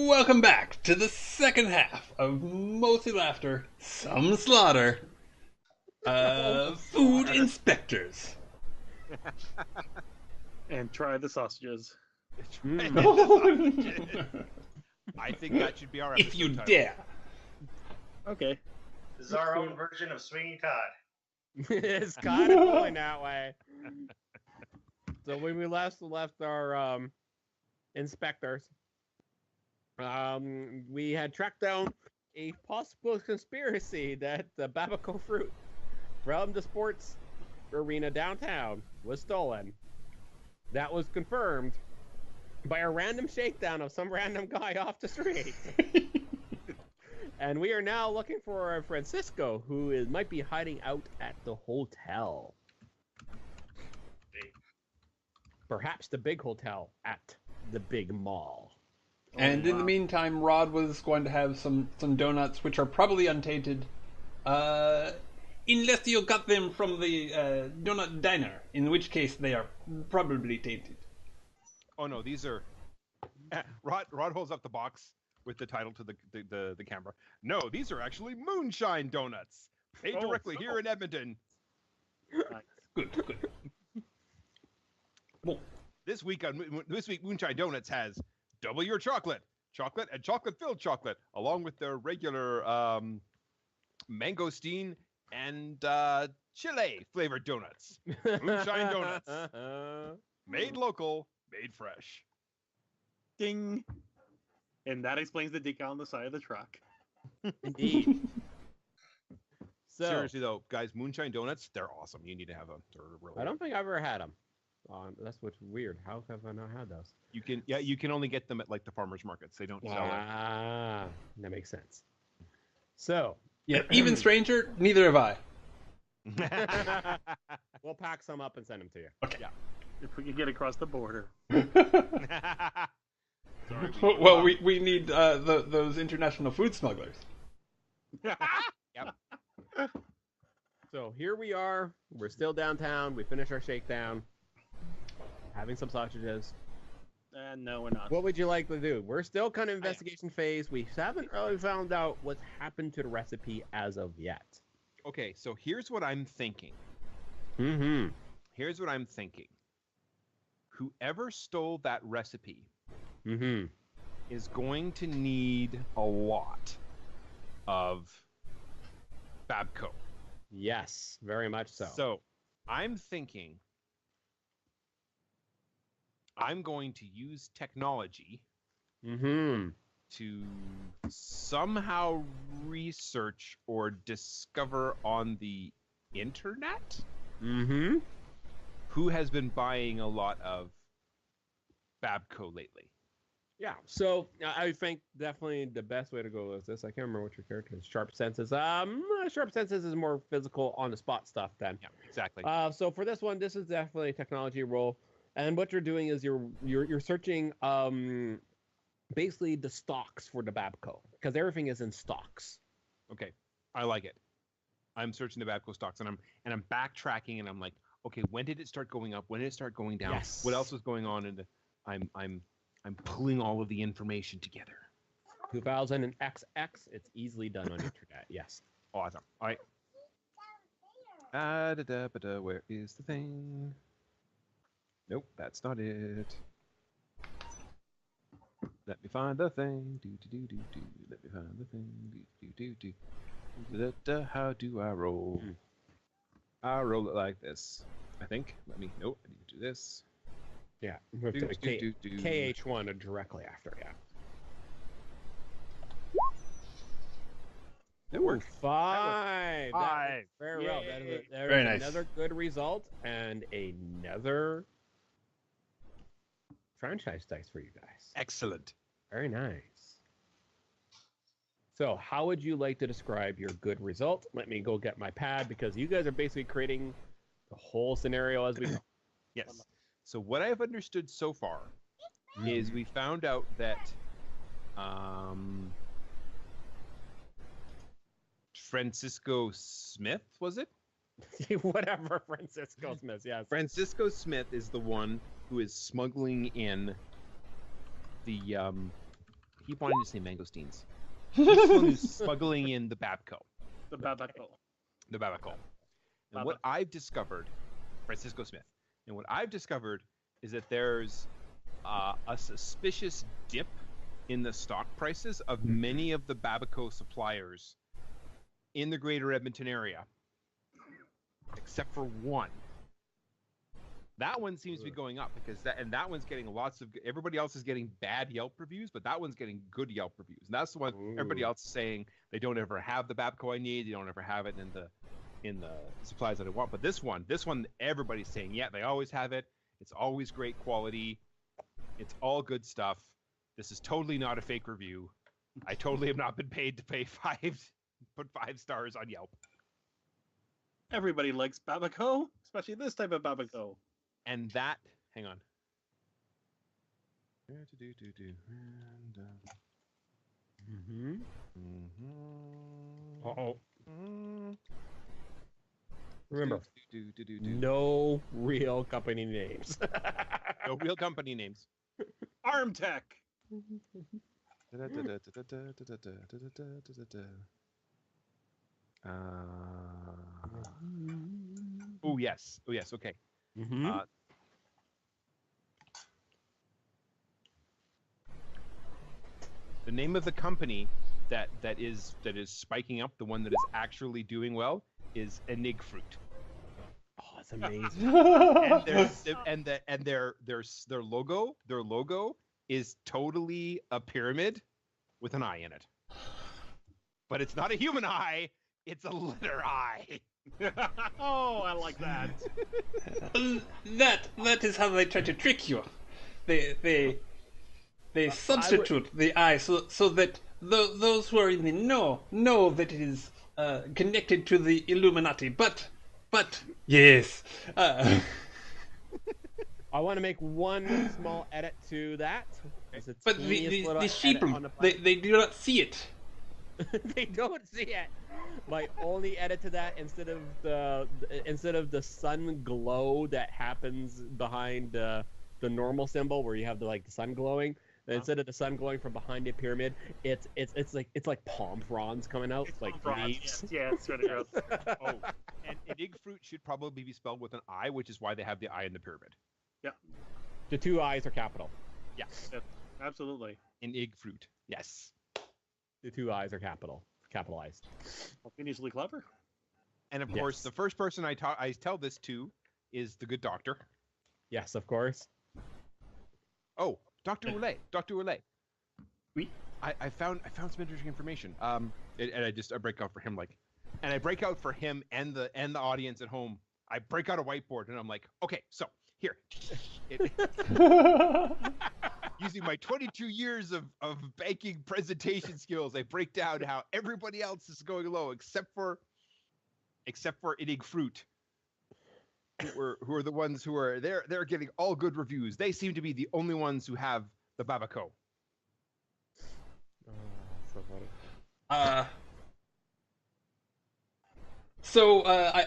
Welcome back to the second half of Mostly Laughter, Some Slaughter, Food Inspectors. And try the sausages. I think that should be our episode If you title. dare. Okay. This is our own version of Swinging Todd. It's kind of going that way. So when we left our inspectors, we had tracked down a possible conspiracy that the Babaco fruit from the sports arena downtown was stolen. That was confirmed by a random shakedown of some random guy off the street. And we are now looking for Francisco, who might be hiding out at the hotel. Perhaps the big hotel at the big mall. And in the meantime, Rod was going to have some donuts, which are probably untainted, unless you got them from the donut diner, in which case they are probably tainted. Oh no, these are. Rod holds up the box with the title to the camera. No, these are actually moonshine donuts, made directly here in Edmonton. Good. Well, This week Moonshine Donuts has double your chocolate and chocolate-filled chocolate, along with their regular mangosteen and chile flavored donuts. Moonshine Donuts, made local, made fresh. Ding. And that explains the decal on the side of the truck. Indeed. So, Seriously though, guys, Moonshine Donuts, they're awesome. You need to have them. They're really. I don't think I've ever had them. That's what's weird. How have I not had those? You can only get them at like the farmers markets. They don't sell them. Ah, that makes sense. So, yeah, even stranger, neither have I. we'll pack some up and send them to you. Okay. Yeah. If we could get across the border. Sorry, Well, we need those international food smugglers. Yep. So here we are. We're still downtown. We finished our shakedown. Having some sausages. No, we're not. What would you like to do? We're still kind of investigation phase. We haven't really found out what's happened to the recipe as of yet. Okay, so here's what I'm thinking. Mm-hmm. Here's what I'm thinking. Whoever stole that recipe Mm-hmm. is going to need a lot of Babco. Yes, very much so. So I'm thinking I'm going to use technology Mm-hmm. to somehow research or discover on the internet Mm-hmm. who has been buying a lot of Babco lately. Yeah, so I think definitely the best way to go is this. I can't remember what your character is. Sharp Senses. Sharp Senses is more physical on the spot stuff then. Yeah, exactly. So for this one, this is definitely a technology role, and what you're doing is you're searching basically the stocks for the Babco because everything is in stocks. Okay, I like it. I'm searching the Babco stocks, and I'm backtracking, and I'm like, okay, when did it start going up? When did it start going down? Yes. What else was going on? And I'm pulling all of the information together. 2000 and XX. It's easily done on the internet. Yes. Awesome. All right. Where is the thing? Nope, that's not it. Let me find the thing. Do. Let me find the thing. Do. How do I roll? I roll it like this. I think. Nope. I need to do this. Yeah. We have to KH1 directly after. Yeah. That worked. Five. Five. Very well. Yay. That is Very nice. another good result and another franchise dice for you guys. Excellent. Very nice. So, how would you like to describe your good result? Let me go get my pad because you guys are basically creating the whole scenario as we go. Yes. So what I've understood so far is we found out that Francisco Smith, was it? Whatever, Francisco Smith, yes. Francisco Smith is the one who is smuggling in the keep wanting to say mangosteens. Each one is smuggling in the Babco. The Babaco. The Babco. And what I've discovered, Francisco Smith, and what I've discovered is that there's a suspicious dip in the stock prices of many of the Babaco suppliers in the greater Edmonton area, except for one. That one seems to be going up because that one's getting lots of. Everybody else is getting bad Yelp reviews, but that one's getting good Yelp reviews, and that's the one everybody else is saying they don't ever have the Babco I need. They don't ever have it in the supplies that I want. But this one, everybody's saying, yeah, they always have it. It's always great quality. It's all good stuff. This is totally not a fake review. I totally have not been paid to put 5 stars on Yelp. Everybody likes Babaco, especially this type of Babaco. And that, hang on. Uh-oh. Remember, no real company names. No real company names. Armtech. Oh yes. Okay. Mm-hmm. The name of the company that is spiking up, the one that is actually doing well, is Enig Fruit. Oh, it's amazing. and their logo is totally a pyramid with an eye in it. But it's not a human eye, it's a letter I. Oh, I like that. That is how they try to trick you. They substitute the eye so that those who are in the know that it is connected to the Illuminati. But yes. I want to make one small edit to that. But the sheeple, they do not see it. They don't see it. My only edit to that, instead of the sun glow that happens behind the normal symbol where you have the sun glowing, instead of the sun glowing from behind a pyramid, it's like palm fronds coming out, It's like palm fronds, leaves. Yeah, it's really gross. Oh, and Enig Fruit should probably be spelled with an I, which is why they have the eye in the pyramid. Yeah, The 2 I's are capital. Yeah. Absolutely. Enig Fruit. Yes. The 2 I's are capitalized. Conveniently clever. And of course, the first person I tell this to is the good doctor. Yes, of course. Oh, Dr. Oulet. Dr. Oulet. Oui. I found some interesting information. And I break out for him and I break out for him and the audience at home. I break out a whiteboard and I'm like, okay, so here. Using my 22 years of banking presentation skills, I break down how everybody else is going low except for Enig Fruit, who are the ones who are they're getting all good reviews. They seem to be the only ones who have the Babaco. So funny.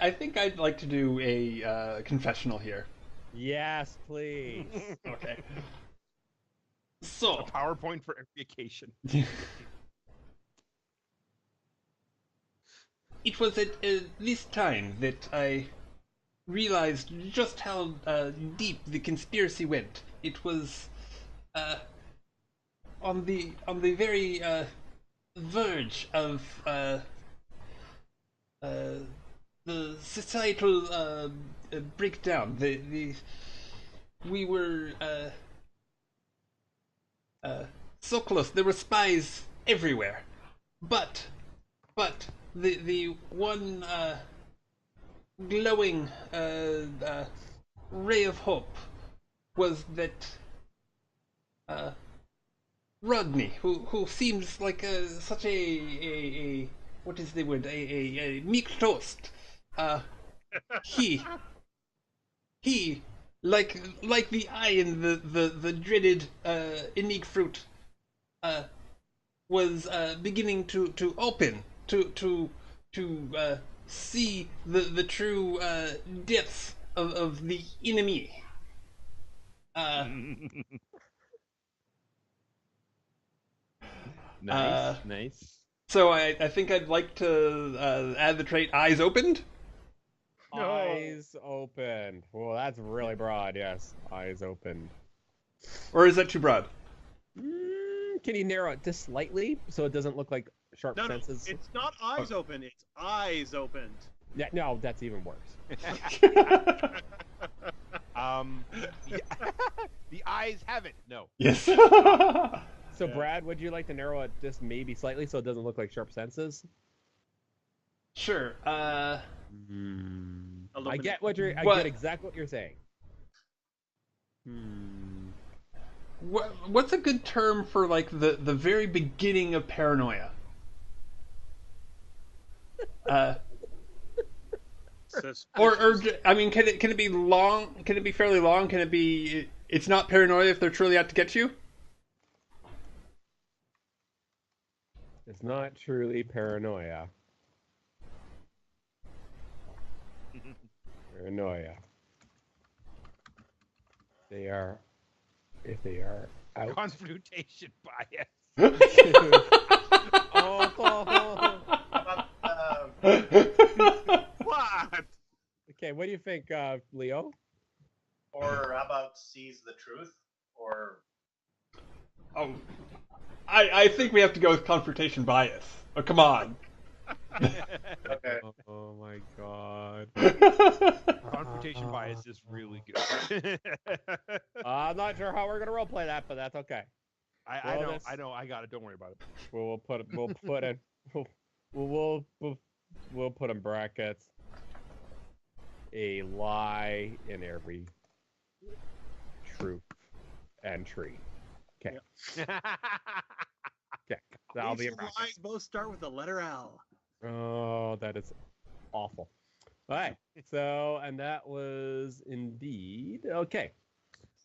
I think I'd like to do a confessional here. Yes, please. Okay. So A PowerPoint for every occasion. It was at this time that I realized just how deep the conspiracy went. It was on the very verge of the societal breakdown. We were so close. There were spies everywhere, but the one glowing ray of hope was that Rodney, who seems like such a what is the word, a meek toast, he like the eye in the dreaded Enig Fruit was beginning to open to see the true depths of the enemy. Nice. So I think I'd like to add the trait Eyes Opened. No. Eyes opened. Well, that's really broad. Yes, eyes opened. Or is that too broad? Can you narrow it just slightly so it doesn't look like sharp No, senses? it's not eyes open. It's eyes opened. Yeah, no, that's even worse. The eyes have it. No. Yes. So, Brad, would you like to narrow it just maybe slightly so it doesn't look like sharp senses? Sure. I get What? get exactly what you're saying. What's a good term for like the very beginning of paranoia? Or I mean, can it be long? Can it be fairly long? Can it be? It's not paranoia if they're truly out to get you. It's not truly paranoia. Paranoia. If they are out. Confruitation bias. What? Okay, what do you think, Leo? Or how about sees the truth? Or Oh, I think we have to go with confrontation bias. Oh, come on. okay. Oh my god. Confrontation bias is really good. I'm not sure how we're gonna roleplay that, but that's okay. I know. I got it. Don't worry about it. We'll put in brackets a lie in every truth entry. Okay. Okay. That'll be in These brackets. lies both start with the letter L. Oh, that is awful. All right. So, and that was indeed okay.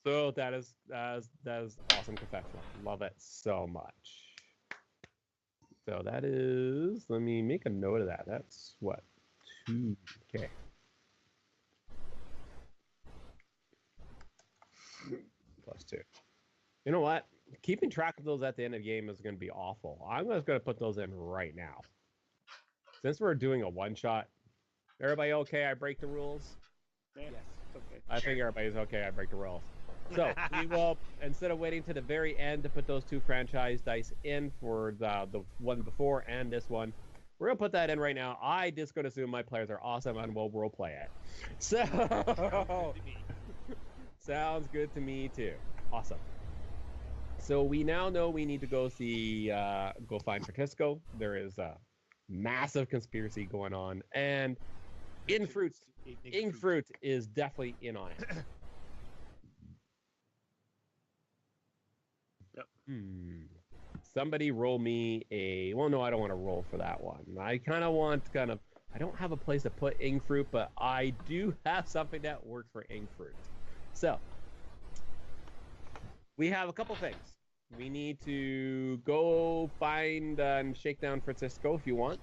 So that is awesome confessional. Love it so much. So that is. Let me make a note of that. That's what 2. Okay. +2. You know what? Keeping track of those at the end of the game is going to be awful. I'm just going to put those in right now. Since we're doing a one-shot, everybody okay? I break the rules? Yes. Okay. I think everybody's okay. I break the rules. So we will, instead of waiting to the very end to put those 2 franchise dice in for the one before and this one, we're going to put that in right now. I just going to assume my players are awesome and we'll role play it. So, sounds good to me too. Awesome. So we now know we need to go find Francisco. There is a massive conspiracy going on, and Infruit is definitely in on it. Yep. Somebody roll me a. Well, no, I don't want to roll for that one. I kind of want I don't have a place to put Infruit, but I do have something that works for Infruit. So we have a couple things. We need to go find and shake down Francisco if you want,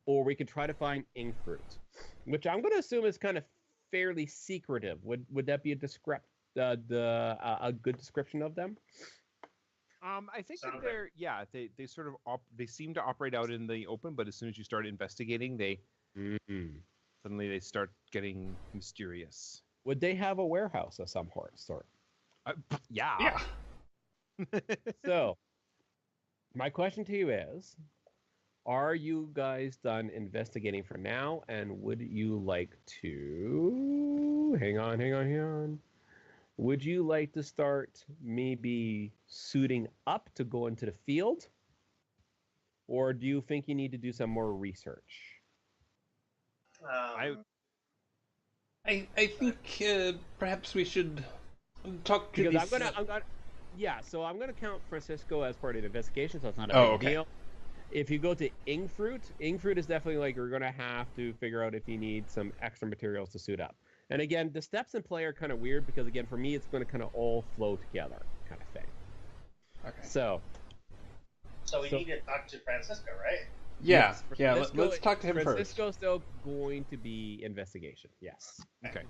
or we could try to find Infruit, which I'm going to assume is kind of fairly secretive. Would that be a good description of them? I think that they sort of they seem to operate out in the open, but as soon as you start investigating, suddenly they start getting mysterious. Would they have a warehouse of some sort? Yeah. So, my question to you is, are you guys done investigating for now? And would you like to... Hang on. Would you like to start maybe suiting up to go into the field? Or do you think you need to do some more research? I think perhaps we should talk to because these... I'm gonna count Francisco as part of the investigation, so it's not a big deal. If you go to Infruit is definitely like you're gonna have to figure out if you need some extra materials to suit up. And again, the steps in play are kind of weird because again, for me, it's going to kind of all flow together, kind of thing. Okay. So we need to talk to Francisco, right? Yeah. Let's talk to him first. Francisco's still going to be investigation. Yes. Okay.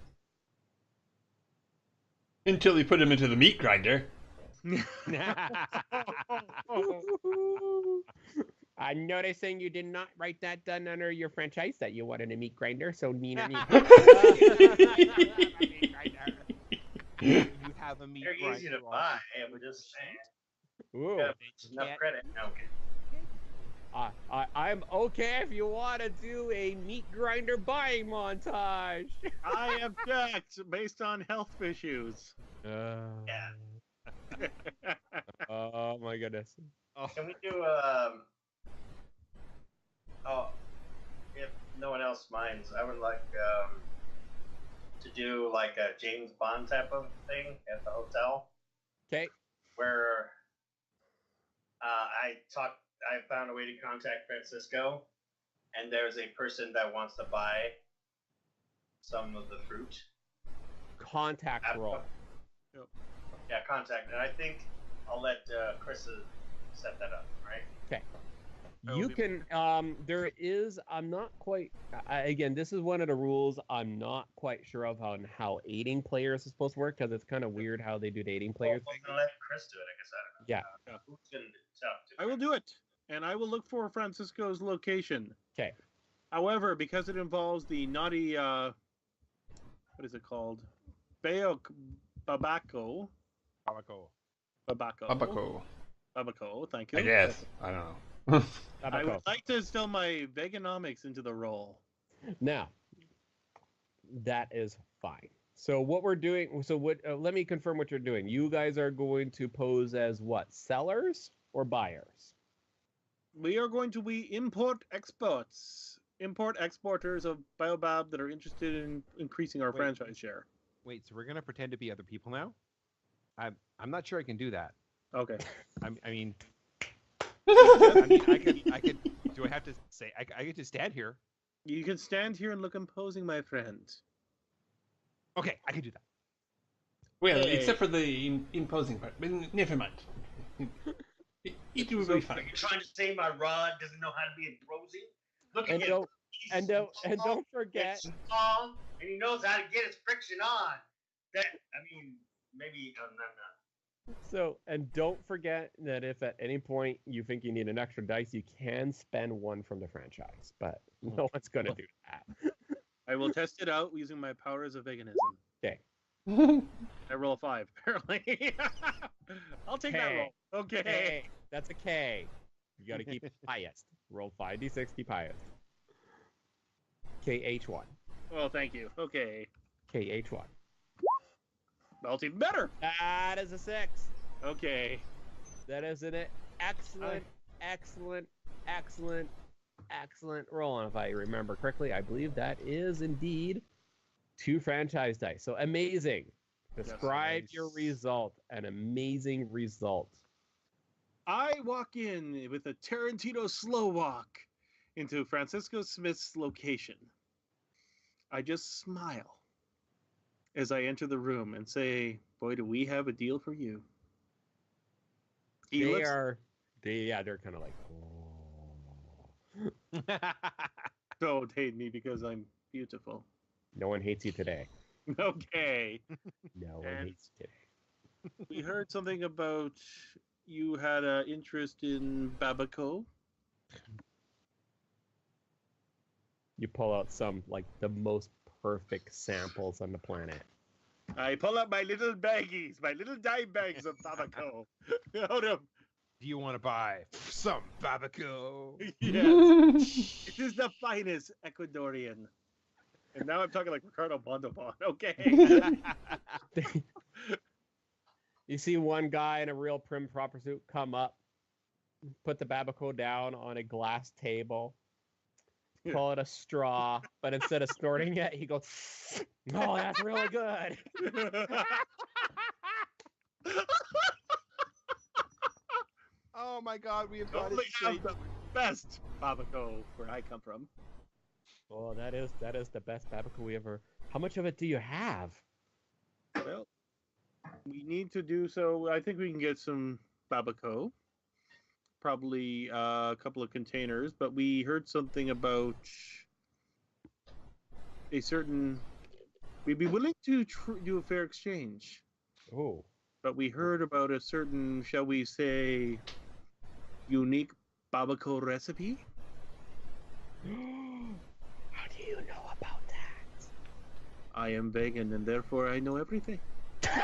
Until you put him into the meat grinder. I'm noticing you did not write that down under your franchise that you wanted a meat grinder, so Nina. You have a meat They're grinder easy to on buy. your I'm just saying. Ooh. Got enough credit. No, okay. I'm okay if you want to do a meat grinder buying montage. I object based on health issues. Yeah. Oh my goodness. Can we do oh, if no one else minds, I would like to do like a James Bond type of thing at the hotel. Okay. Where I found a way to contact Francisco, and there's a person that wants to buy some of the fruit. Contact roll. Yeah, contact. And I think I'll let Chris set that up, right? Okay. You can, there is, I'm not quite, again, this is one of the rules I'm not quite sure of on how aiding players is supposed to work, because it's kind of weird how they do the aiding players. Well, we're going to let Chris do it, I guess. Yeah. Who's going to do it? I will do it, and I will look for Francisco's location. Okay. However, because it involves the naughty, what is it called? Babaco. Babaco, thank you. I guess. I don't know. I would like to instill my veganomics into the role. Now, that is fine. So what we're doing, so what? Let me confirm what you're doing. You guys are going to pose as what? Sellers or buyers? We are going to be import-exporters of Biobab that are interested in increasing our franchise share. Wait, so we're gonna pretend to be other people now? I'm not sure I can do that. Okay. I mean, I could. Do I have to say? I get to stand here. You can stand here and look imposing, my friend. Okay, I can do that. Well, except for the imposing part. But never mind. It will be fine. You're trying to say my rod doesn't know how to be imposing? Look at And him. don't forget. It's strong, and he knows how to get his friction on. Maybe no. So, and don't forget that if at any point you think you need an extra dice, you can spend one from the franchise, but no one's going to do that. I will test it out using my powers of veganism. Okay. I roll a 5, apparently. I'll take that roll. Okay. K. That's a K. You got to keep highest. Roll 5d6, keep highest. KH1. Well, thank you. Okay. KH1. Well, it's even better. That is a 6. Okay. That is an excellent roll. And if I remember correctly, I believe that is indeed 2 franchise dice. So amazing. Describe your result. An amazing result. I walk in with a Tarantino slow walk into Francisco Smith's location. I just smile as I enter the room and say, boy, do we have a deal for you. They're kind of like, Don't hate me because I'm beautiful. No one hates you today. Okay. No one hates you today. We heard something about you had an interest in Babaco. You pull out some, like, the most perfect samples on the planet. I pull out my little baggies, my little dime bags of Babaco. Out of... Do you want to buy some Babaco? Yes. It is the finest Ecuadorian. And now I'm talking like Ricardo Montalban. Okay. You see one guy in a real prim proper suit come up, put the Babaco down on a glass table, call it a straw, but instead of snorting it, he goes, "Oh, that's really good." Oh my God, we have got Only have the best Babaco where I come from. Oh, that is the best Babaco we ever. How much of it do you have? Well, we need to do so. I think we can get some Babaco. Probably a couple of containers, but we heard something about a certain. We'd be willing to do a fair exchange. Oh. But we heard about a certain, shall we say, unique Babaco recipe? How do you know about that? I am vegan and therefore I know everything. I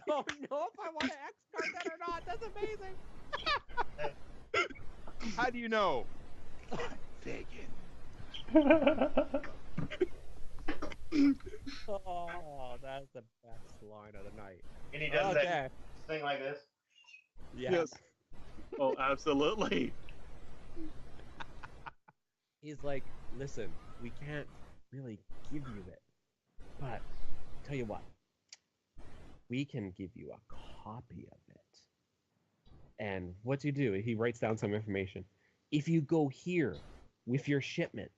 don't know if I want to X-card that or not. That's amazing. How do you know? Vegan. Oh, that's the best line of the night. And he does that thing like this. Yeah. Yes. Oh, absolutely. He's like, listen, we can't really give you it, but tell you what, we can give you a copy of it. And what you do, he writes down some information. If you go here with your shipment,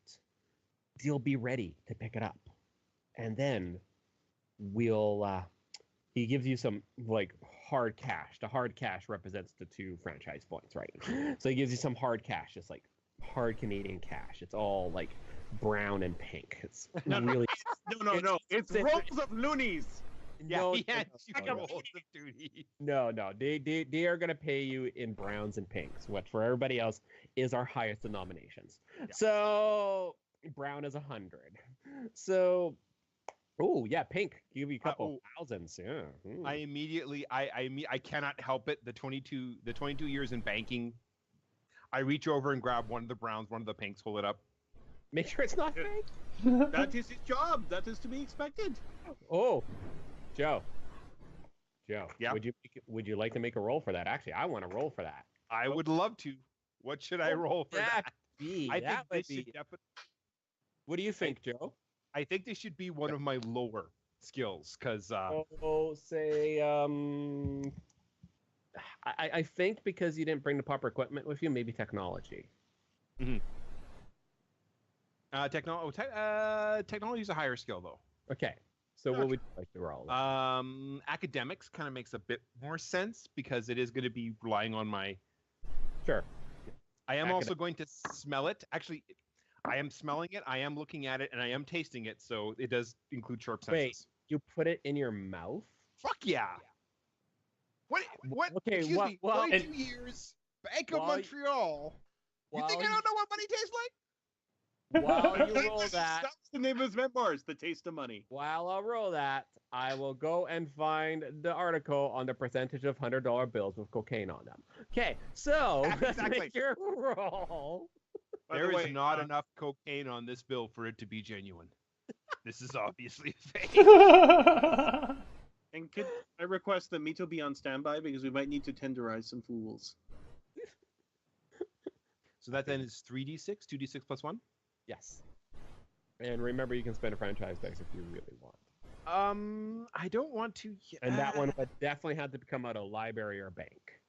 you'll be ready to pick it up. And then we'll, he gives you some like hard cash. The hard cash represents the 2 franchise points, right? So he gives you some hard cash, just like hard Canadian cash. It's all like brown and pink. It's really No. It's rolls of loonies. no, rolls of duty. No. They are gonna pay you in browns and pinks, which for everybody else is our highest denominations. Yeah. So brown is 100. So pink. Give you a couple thousands. Yeah. I immediately I cannot help it. The 22 years in banking, I reach over and grab one of the browns, one of the pinks, hold it up. Make sure it's not fake. That is his job. That is to be expected. Oh, Joe. Yeah. Would you like to make a roll for that? Actually, I want to roll for that. I would love to. What should I roll for that? I think this should definitely. What do you think, Joe? I think this should be one of my lower skills because. I think because you didn't bring the proper equipment with you, maybe technology. Mm-hmm. Technology is a higher skill though. Okay. So what would you like to roll? Academics kind of makes a bit more sense because it is going to be relying on my. Sure. I am also going to smell it. Actually, I am smelling it. I am looking at it, and I am tasting it. So it does include sharp senses. Wait, you put it in your mouth? Fuck yeah! What? Okay. Excuse me. 22 years, Bank of Montreal. You think I don't know what money tastes like? While you roll that, that's the name of his memoirs, The Taste of Money. While I roll that, I will go and find the article on the percentage of $100 bills with cocaine on them. Okay, so let's make your roll. There is not enough cocaine on this bill for it to be genuine. This is obviously fake. And could I request that Mito be on standby because we might need to tenderize some fools. So that then is 3d6, 2d6 plus 1? Yes. And remember, you can spend a franchise dice if you really want. I don't want to. And that one would definitely have to come out of a library or a bank.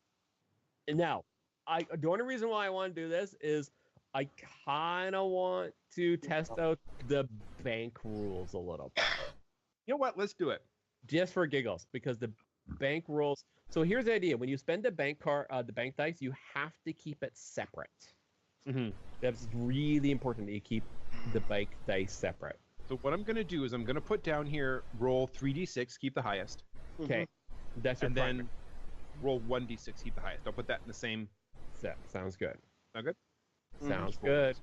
And now, the only reason why I want to do this is I kind of want to test out the bank rules a little bit. You know what? Let's do it. Just for giggles, because the bank rules. So here's the idea: when you spend the bank dice, you have to keep it separate. Mm-hmm. That's really important that you keep the bank dice separate. So what I'm going to do is I'm going to put down here, roll 3d6, keep the highest. Okay. Mm-hmm. That's your and then roll 1d6, keep the highest. I'll put that in the same. Sounds good. Sound good? Sounds good.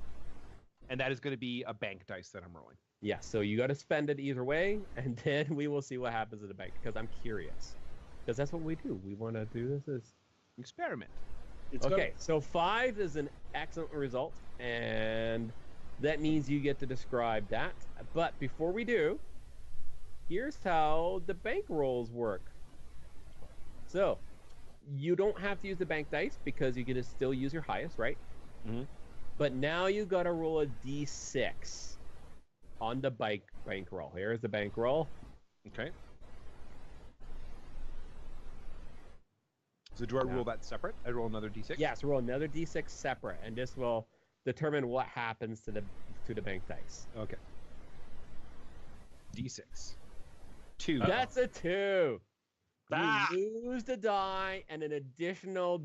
And that is going to be a bank dice that I'm rolling. Yeah, so you got to spend it either way, and then we will see what happens at the bank, because I'm curious. Because that's what we do. We want to do this as experiment. Okay, so 5 is an excellent result, and that means you get to describe that. But before we do, here's how the bank rolls work. So, you don't have to use the bank dice because you get to still use your highest, right? Mm-hmm. But now you got to roll a d6 on the bank roll. Here's the bank roll. Okay. So do I roll that separate? I roll another d6? Yes, roll another d6 separate, and this will determine what happens to the bank dice. Okay. d6. 2. That's a 2. You lose the die and an additional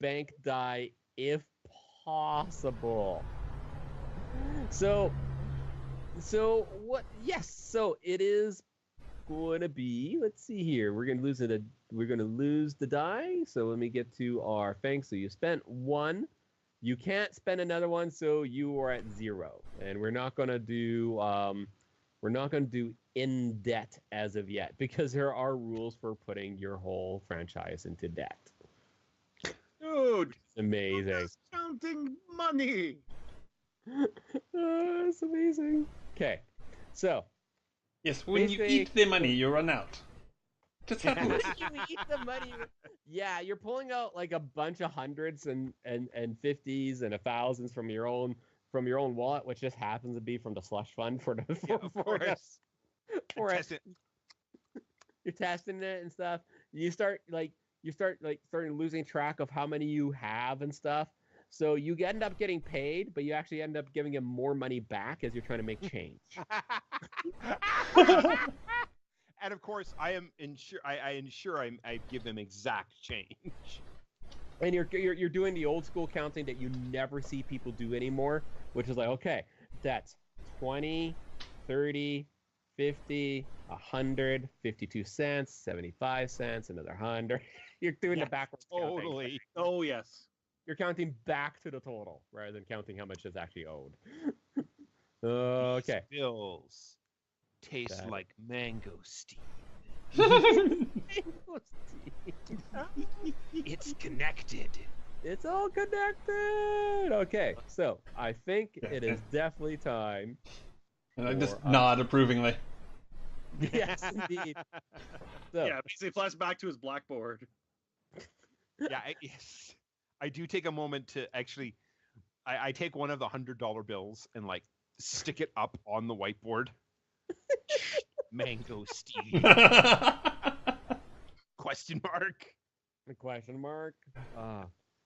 bank die if possible. So what? Yes. So it is going to be. Let's see here. We're going to lose a lose the die. So let me get to our thing. So you spent 1. You can't spend another one, so you are at 0. And we're not gonna do in debt as of yet because there are rules for putting your whole franchise into debt. Dude, Amazing. you're just counting money. It's amazing. Okay, so Yes, when you eat the money, you run out. Just happens. you eat the money. Yeah, you're pulling out like a bunch of hundreds and 50s and 1000s from your own wallet, which just happens to be from the slush fund for the you're testing it and stuff. You start starting losing track of how many you have and stuff. So you end up getting paid, but you actually end up giving him more money back as you're trying to make change. And of course, I ensure I give them exact change. And you're doing the old school counting that you never see people do anymore, which is like, okay, that's 20, 30, 50, 100, 52 cents, 75 cents, another 100. You're doing the backwards totally. Counting. Oh, yes. You're counting back to the total rather than counting how much is actually owed. Okay. These bills taste like mangosteen. It's connected. It's all connected. Okay, so I think it is definitely time. And I just nod approvingly. Yes, indeed. So, yeah, basically flash back to his blackboard. Yeah, yes. I do take a moment to actually. I take one of the $100 bills and like stick it up on the whiteboard. Mangosteen. Question mark. A question mark.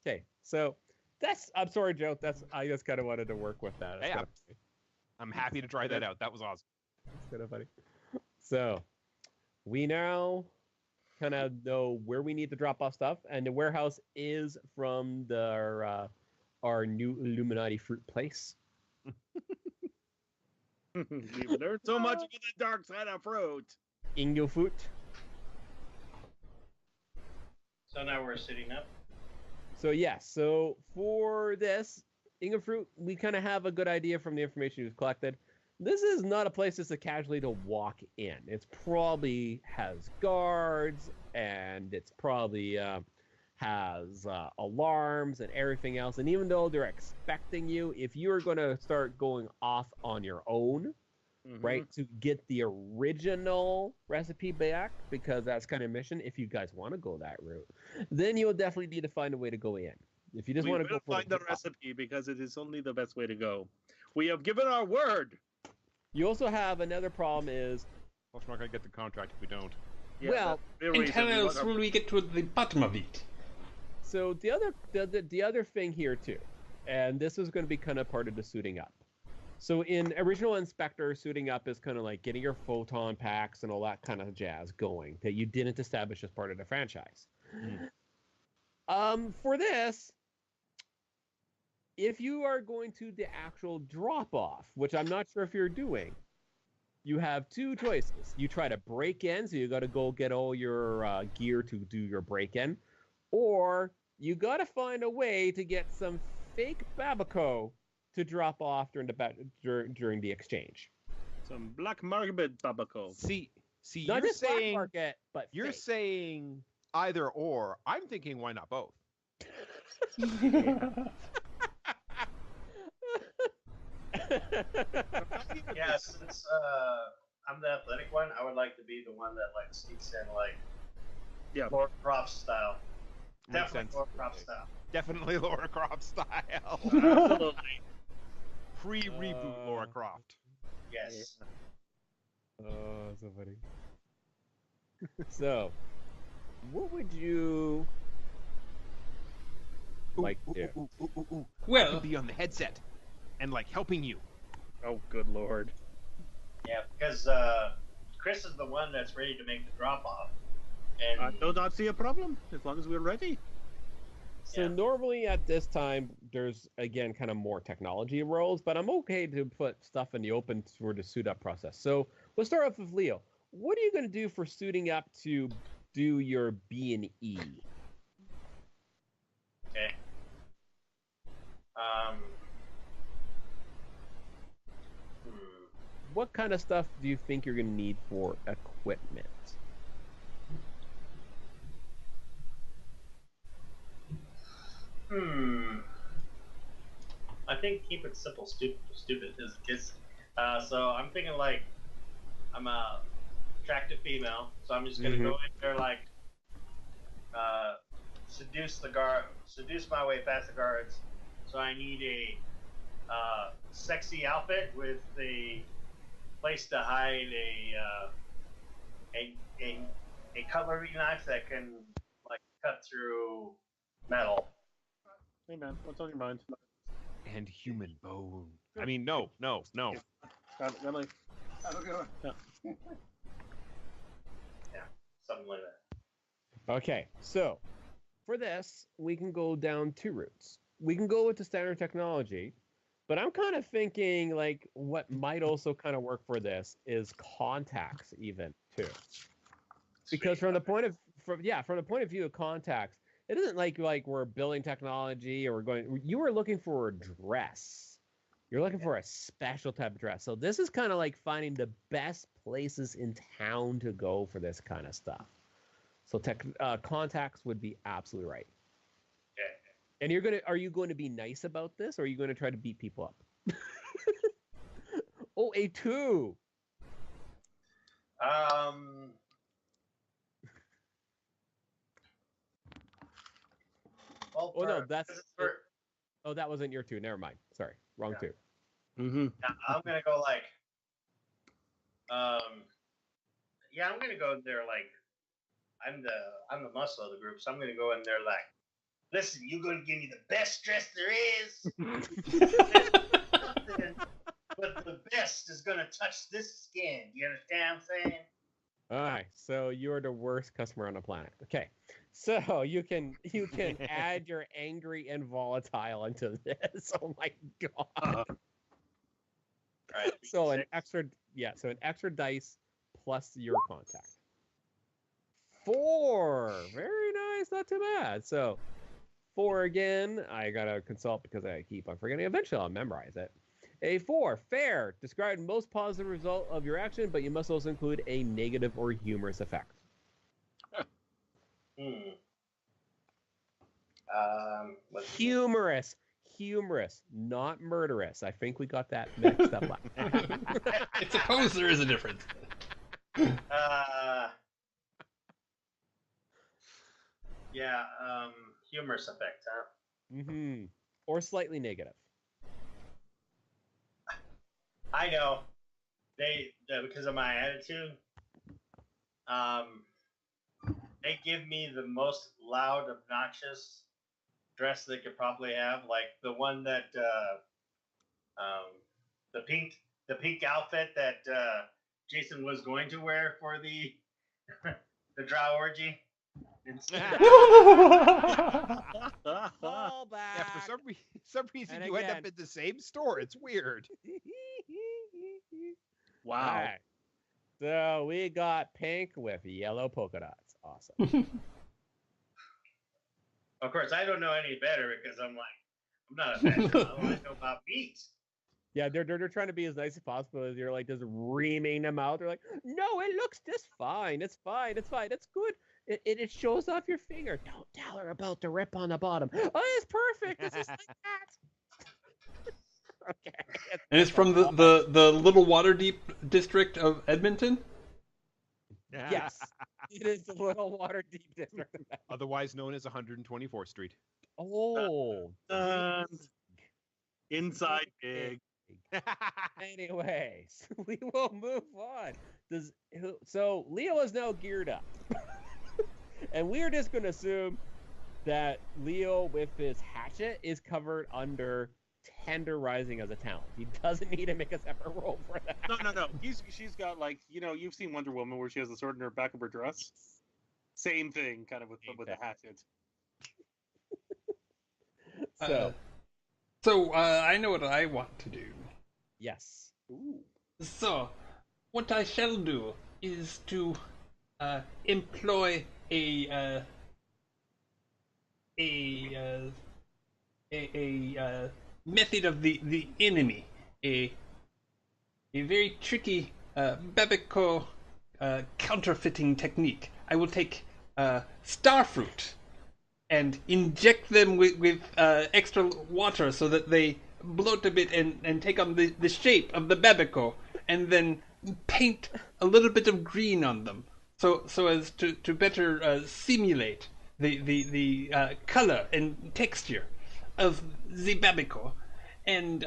Okay, so that's. I'm sorry, Joe. I just kind of wanted to work with that. Hey, I'm happy to try that out. That was awesome. It's kind of funny. So we now kind of know where we need to drop off stuff, and the warehouse is from our new Illuminati fruit place. We've learned so much about the dark side of fruit. Ingo fruit. So now we're sitting up. So yes, so for this Ingo fruit, we kind of have a good idea from the information we've collected. This is not a place that's casually to walk in. It's probably has guards, and it's probably has alarms and everything else. And even though they're expecting you, if you're going to start going off on your own, right, to get the original recipe back, because that's kind of mission, if you guys want to go that route, then you'll definitely need to find a way to go in. If you just want to go find the recipe, because it is only the best way to go. We have given our word. You also have another problem is... Well, we're not going to get the contract if we don't. Yeah, well, and how else will we get to the bottom of it? So the other thing here too, and this is going to be kind of part of the suiting up. So in original Inspector, suiting up is kind of like getting your photon packs and all that kind of jazz going that you didn't establish as part of the franchise. For this, if you are going to the actual drop off, which I'm not sure if you're doing, you have two choices. You try to break in, so you got to go get all your gear to do your break in, or you got to find a way to get some fake Babaco to drop off during the exchange. Some black market Babaco. See, not you're just black saying market, but you're fake. saying either or. I'm thinking why not both? Yeah, since I'm the athletic one, I would like to be the one that like sneaks in like Laura Croft style. Makes Definitely sense. Laura Croft style. Definitely Laura Croft style. Absolutely. Pre-reboot Laura Croft. Yes. Oh, so funny. So, what would you like to do? Well, I could be on the headset and like helping you. Oh, good lord. Yeah, because Chris is the one that's ready to make the drop off. And I do not see a problem as long as we're ready. So normally at this time, there's again kind of more technology roles, but I'm okay to put stuff in the open for the suit up process. So we'll start off with Leo. What are you going to do for suiting up to do your B and E. Okay. What kind of stuff do you think you're going to need for equipment? I think keep it simple. Stupid is. So I'm thinking like I'm a attractive female, so I'm just gonna go in there like seduce my way past the guards. So I need a sexy outfit with a place to hide a cutlery knife that can like cut through metal. Hey man, what's on your mind? And human bone. I mean, no. Got like, I don't go. Yeah, something like that. Okay, so for this, we can go down two routes. We can go with the standard technology, but I'm kind of thinking like what might also kind of work for this is contacts even too. Because from the point of view of contacts, it isn't like we're building technology or you were looking for a dress. You're looking for a special type of dress. So this is kind of like finding the best places in town to go for this kind of stuff. So contacts would be absolutely right. Okay. And are you going to be nice about this, or are you going to try to beat people up? Oh, a 2. Well, oh no, that wasn't your 2. Never mind. Sorry, wrong 2. Mm-hmm. I'm gonna go like, I'm gonna go there like, I'm the muscle of the group, so I'm gonna go in there like, listen, you're gonna give me the best dress there is, but the best is gonna touch this skin. Do you understand what I'm saying? All right, so you're the worst customer on the planet. Okay, so you can add your angry and volatile into this. Oh my god! Right, so an extra dice plus your contact. 4, very nice, not too bad. So 4 again. I gotta consult because I keep on forgetting. Eventually, I'll memorize it. A 4, fair. Describe the most positive result of your action, but you must also include a negative or humorous effect. Humorous, not murderous. I think we got that mixed up. I suppose there is a difference. Humorous effect, huh? Mm-hmm. Or slightly negative. I know. Because of my attitude, they give me the most loud, obnoxious dress they could probably have, like the one that the pink outfit that Jason was going to wear for the the drow orgy. Fall back. Yeah, for some reason you end up in the same store. It's weird. Wow. Right. So we got pink with yellow polka dots. Awesome. Of course, I don't know any better because I'm not a fashion. I know about meat. Yeah, they're trying to be as nice as possible as you're like just reaming them out. They're like, no, it looks just fine. It's fine. It's good. It shows off your finger. Don't tell her about the rip on the bottom. Oh, it's perfect. It's just like that. Okay. And it's from the Little Waterdeep district of Edmonton? Yes. It is the Little Waterdeep district. Otherwise known as 124th Street. Oh. Inside big. Anyways, we will move on. So Leo is now geared up. And we're just going to assume that Leo, with his hatchet, is covered under tenderizing as a talent. He doesn't need to make a separate roll for that. No. She's got like, you've seen Wonder Woman where she has a sword in her back of her dress. Same thing, kind of with the hatchet. So I know what I want to do. Yes. Ooh. So, what I shall do is to employ a uh, a method of the enemy, a very tricky Babico counterfeiting technique. I will take starfruit and inject them with extra water so that they bloat a bit and take on the shape of the Babico, and then paint a little bit of green on them so as to better simulate the color and texture of the Babico. And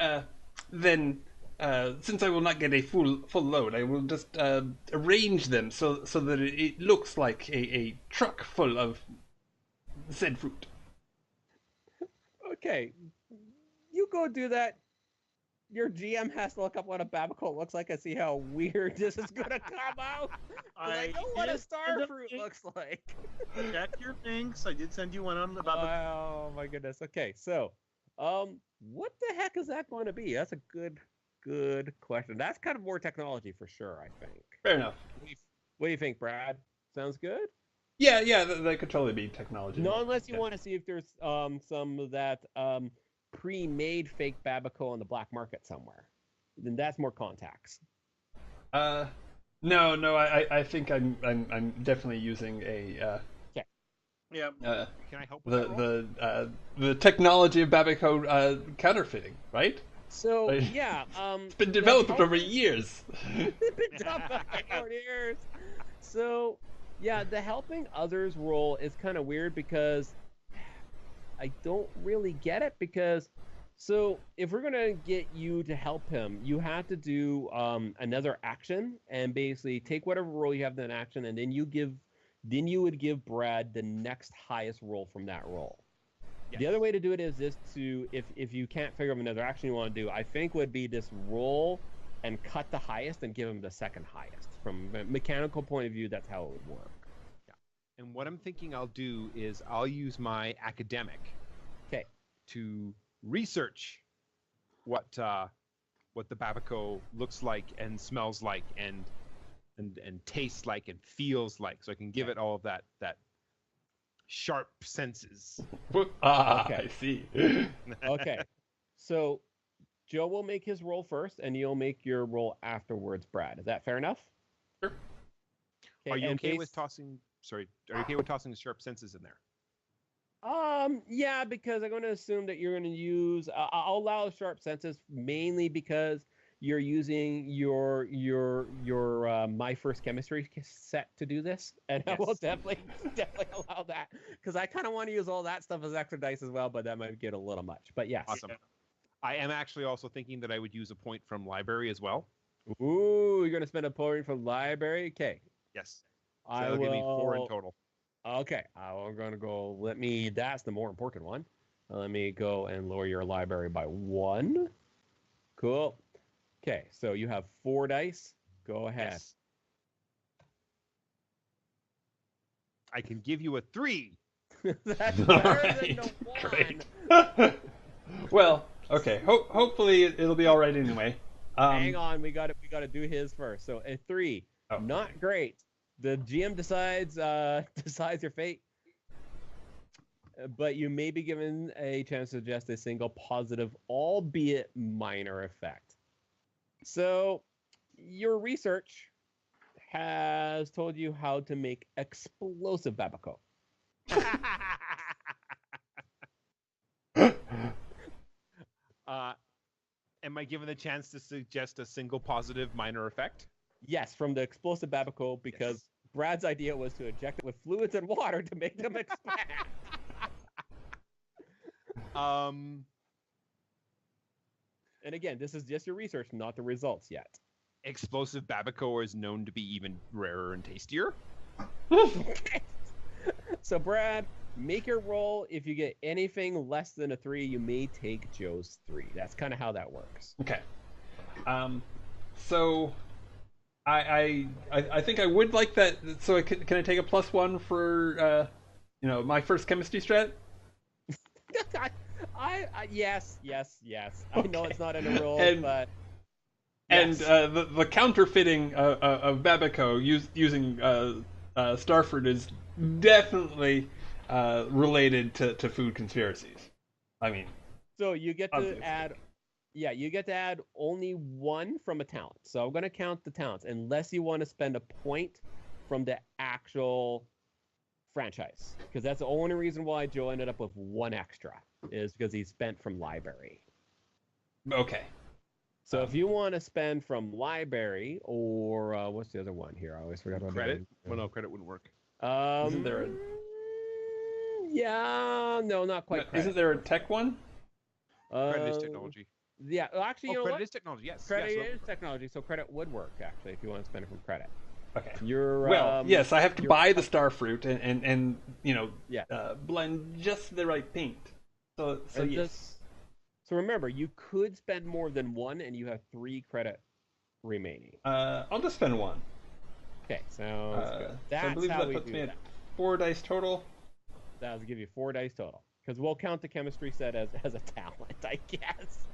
then since I will not get a full load, I will just arrange them so that it looks like a truck full of said fruit. Okay, you go do that. Your GM has to look up what a Babico looks like and see how weird this is gonna come out. I know what a starfruit looks like. Check your links. I did send you one on the Babico. Oh my goodness. Okay, so what the heck is that going to be? That's a good question. That's kind of more technology for sure, I think. Fair enough. What do you think, Brad? Sounds good? Yeah, that could totally be technology. No, unless you want to see if there's some of that pre-made fake Babico on the black market somewhere. Then that's more contacts. No, I think I'm definitely using a okay. Yeah. Can I help with the technology of Babico counterfeiting, right? So yeah, it's been developed over years. It's been developed over years. So yeah, the helping others role is kind of weird because I don't really get it, because so if we're gonna get you to help him, you have to do another action and basically take whatever role you have in that action, and then you would give Brad the next highest roll from that roll. Yes. The other way to do it is just to, if you can't figure out another action you want to do, I think would be this roll and cut the highest and give him the second highest. From a mechanical point of view, that's how it would work. Yeah. And what I'm thinking I'll do is I'll use my academic to research what the Babico looks like and smells like and tastes like and feels like, so I can give it all of that sharp senses. Okay. I see. Okay. So Joe will make his roll first, and you'll make your roll afterwards, Brad. Is that fair enough? Sure. Okay, Are you okay with tossing? Sorry, are you okay with tossing the sharp senses in there? Yeah, because I'm going to assume that you're going to use. I'll allow sharp senses mainly because you're using your My First Chemistry set to do this, and yes. I will definitely allow that, because I kind of want to use all that stuff as extra dice as well, but that might get a little much. But yes. Awesome. I am actually also thinking that I would use a point from library as well. Ooh, you're going to spend a point from library? Okay. Yes. So that'll give me 4 in total. Okay. I'm going to go, that's the more important one. Let me go and lower your library by 1. Cool. Okay, so you have 4 dice. Go ahead. Yes. I can give you a 3. That's better than the 1. Great. Well, okay. Hopefully it'll be all right anyway. Hang on, we got to do his first. So a 3, not great. The GM decides your fate, but you may be given a chance to suggest a single positive, albeit minor effect. So your research has told you how to make explosive Babico. Am I given the chance to suggest a single positive minor effect? Yes, from the explosive Babico, because Brad's idea was to inject it with fluids and water to make them expand. And again, this is just your research, not the results yet. Explosive Babico is known to be even rarer and tastier. So, Brad, make your roll. If you get anything less than a 3, you may take Joe's 3. That's kind of how that works. Okay. So I think I would like that. So can I take a +1 for my first chemistry strat? Yes. I know it's not in a roll, but. Yes. And the counterfeiting of Babico using starfruit is definitely related to food conspiracies. I mean, So you get to obviously. add, yeah, you get to add only one from a talent. So I'm going to count the talents unless you want to spend a point from the actual franchise, because that's the only reason why Joe ended up with one extra is because he spent from library. Okay. So if you want to spend from library or what's the other one here? I always forgot about Credit? Well, no, credit wouldn't work. Isn't there a... Yeah, no, not quite. No, isn't there a tech one? Credit is technology. Yeah, well, actually, you know credit what? is technology. Yes. Credit yes, is technology, so credit would work actually if you want to spend it from credit. Okay. You're yes, I have to buy the star fruit and Yeah. blend just the right paint. So yes. So remember, you could spend more than one, and you have 3 credit remaining. I'll just spend one. Okay, sounds good. So That's I believe how that we puts do me that. at 4 dice total. That'll give you 4 dice total. Because we'll count the chemistry set as a talent, I guess.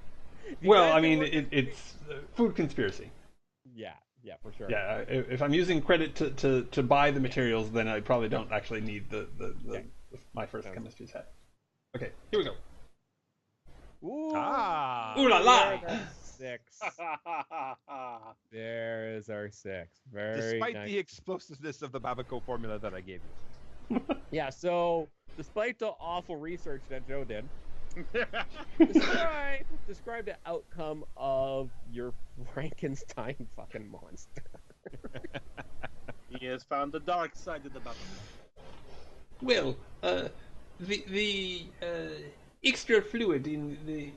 Well, I mean, it's food conspiracy. Yeah, for sure. Yeah, if I'm using credit to buy the materials, then I probably don't actually need my first chemistry set. Okay, here we go. Ooh, Ooh la la! There's our 6. There's our 6. Very Despite nice. the explosiveness of the Babaco formula that I gave you. Yeah, so despite the awful research that Joe did, describe the outcome of your Frankenstein fucking monster. He has found the dark side of the Babaco. Well, the extra fluid in the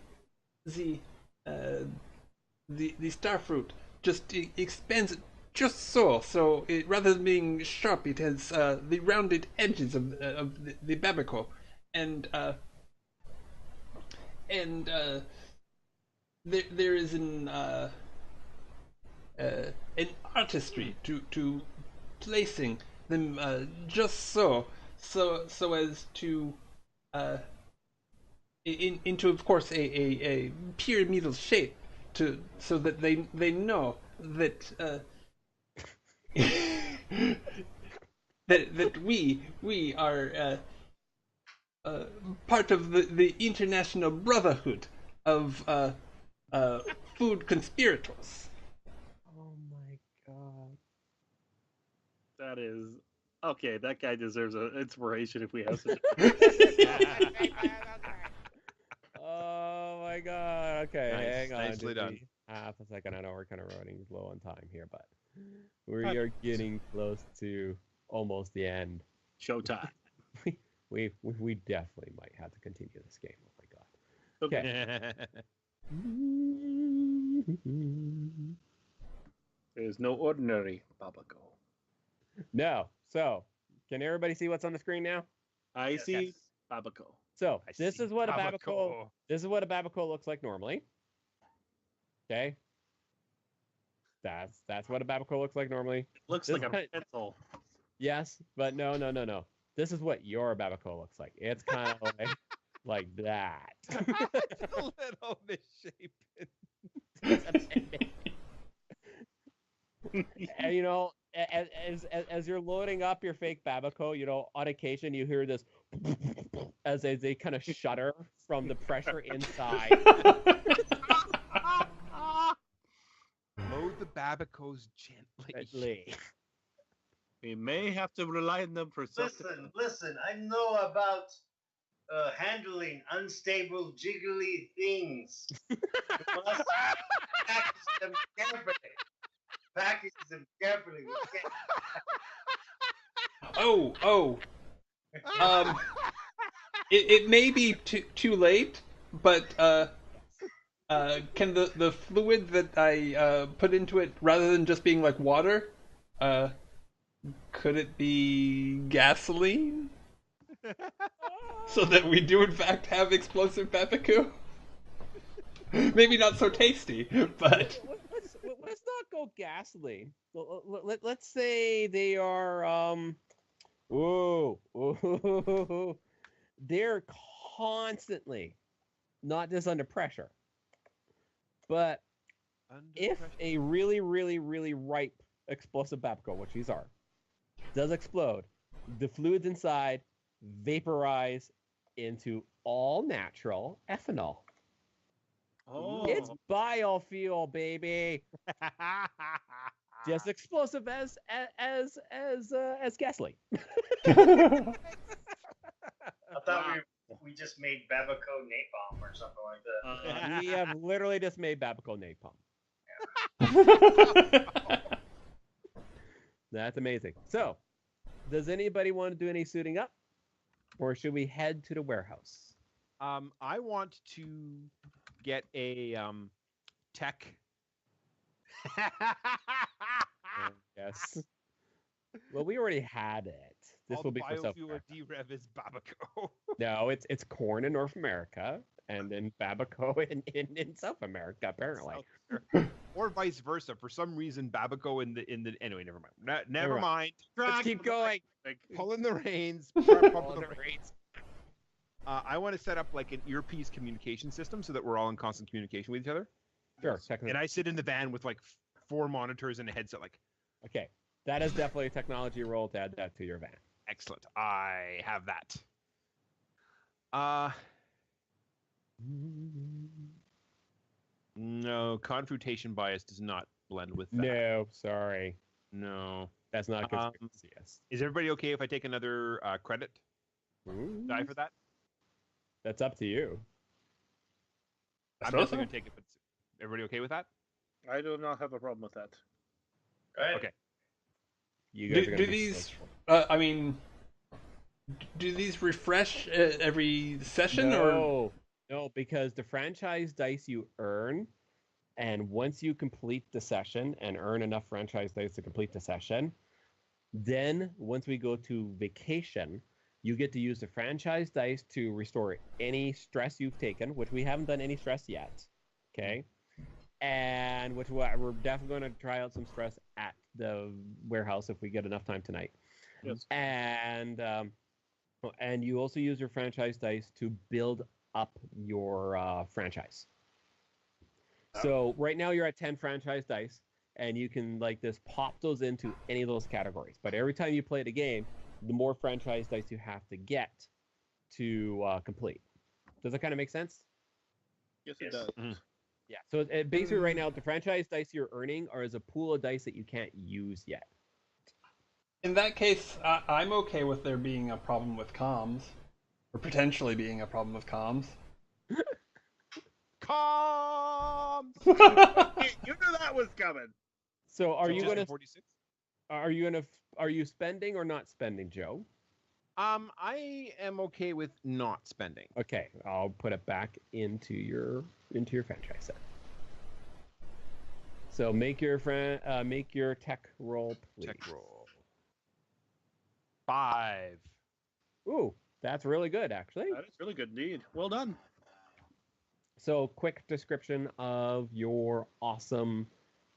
starfruit just expands it just so it, rather than being sharp, it has the rounded edges of the Babaco, and there is an artistry to placing them just so as to into, of course, a pyramidal shape, so that they know that that we are part of the international brotherhood of food conspirators. Oh my god. That is okay. That guy deserves an inspiration if we have such. Oh my god. Okay, Nice. hang on. Nicely Give done. me half a second. I know we're kind of running low on time here, but we are getting close to almost the end. Showtime. We definitely might have to continue this game. Oh my god. Okay. There's no ordinary Babaco. No. So, can everybody see what's on the screen now? I Yes. see Babaco. So, I this see is what a Babaco. Babaco. This is what a Babaco looks like normally. Okay. That's what a Babaco looks like normally. Looks This like a kind- pencil. Yes, but no. This is what your Babaco looks like. It's kind of like that. It's a little misshapen. And you know, as you're loading up your fake Babaco, you know, on occasion you hear this as they kind of shudder from the pressure inside. Load the Babacos gently. We may have to rely on them for something. Listen. I know about handling unstable, jiggly things. You must package them carefully. Package them carefully. We can't- It may be too late, but can the fluid that I put into it, rather than just being like water, could it be gasoline? So that we do in fact have explosive Babaco? Maybe not so tasty, but Let's not go gasoline. Let's say they are they're constantly not just under pressure, but if a really ripe explosive Babaco, which these are, does explode, the fluids inside vaporize into all natural ethanol. Oh, It's biofuel, baby. Just explosive as gasoline. I thought we just made Babaco napalm or something like that. We have literally just made Babaco napalm. That's amazing. So, does anybody want to do any suiting up? Or should we head to the warehouse? I want to get a tech. Yes. Well, we already had it. This will be for South biofuel America. D-Rev is Babaco. No, it's corn in North America and then Babaco in South America, apparently. Or vice versa. For some reason, Babaco in the anyway, never mind. Never mind. Let's keep going. Pulling the reins. I want to set up like an earpiece communication system so that we're all in constant communication with each other. Sure. And I sit in the van with like 4 monitors and a headset. Like, okay, that is definitely a technology role to add that to your van. Excellent. I have that. No, confruitation bias does not blend with that. No, sorry. No. That's not a conspiracy. Yes. Is everybody okay if I take another credit die for that? That's up to you. I'm definitely going to take it, but everybody okay with that? I do not have a problem with that. Right? Okay. You guys do these? Do these refresh every session or? No, because the franchise dice you earn, and once you complete the session and earn enough franchise dice to complete the session, then once we go to vacation, you get to use the franchise dice to restore any stress you've taken, which we haven't done any stress yet. Okay. And which we're definitely going to try out some stress at the warehouse if we get enough time tonight. Yes. And you also use your franchise dice to build up your franchise. So right now you're at 10 franchise dice, and you can like this pop those into any of those categories. But every time you play the game, the more franchise dice you have to get to complete. Does that kind of make sense? Yes, it does. Mm-hmm. Yeah. So basically right now, the franchise dice you're earning are as a pool of dice that you can't use yet. In that case, I'm okay with there being a problem with comms. Or potentially being a problem with comms. Comms! You knew that was coming. So are you Just gonna 46? are you spending or not spending, Joe? I am okay with not spending. Okay, I'll put it back into your franchise set. So make your tech roll, please. Tech roll. 5. Ooh, that's really good, actually. That is really good indeed. Well done. So, quick description of your awesome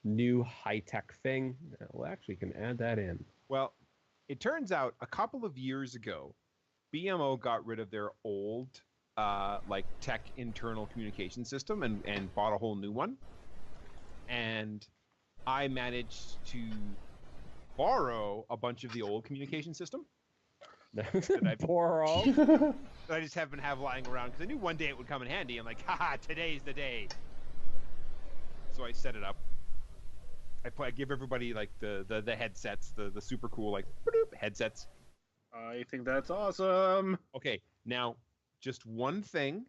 new high-tech thing. Well, actually, you can add that in. Well, it turns out a couple of years ago, BMO got rid of their old like tech internal communication system and bought a whole new one. And I managed to borrow a bunch of the old communication system. Borrow. That I just happen to have lying around because I knew one day it would come in handy. I'm like, haha, today's the day. So I set it up. I give everybody like the headsets, the super cool like headsets. I think that's awesome. Okay, now just one thing.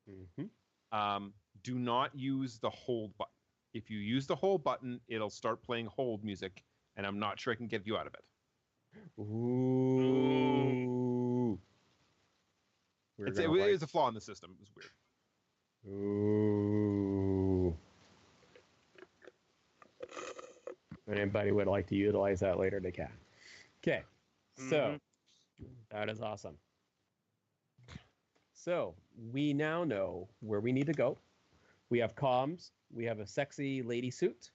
Mm-hmm. Do not use the hold button. If you use the hold button, it'll start playing hold music, and I'm not sure I can get you out of it. Ooh. It was a flaw in the system. It was weird. Ooh. If anybody would like to utilize that later, they can. Okay. So, that is awesome. So, we now know where we need to go. We have comms. We have a sexy lady suit.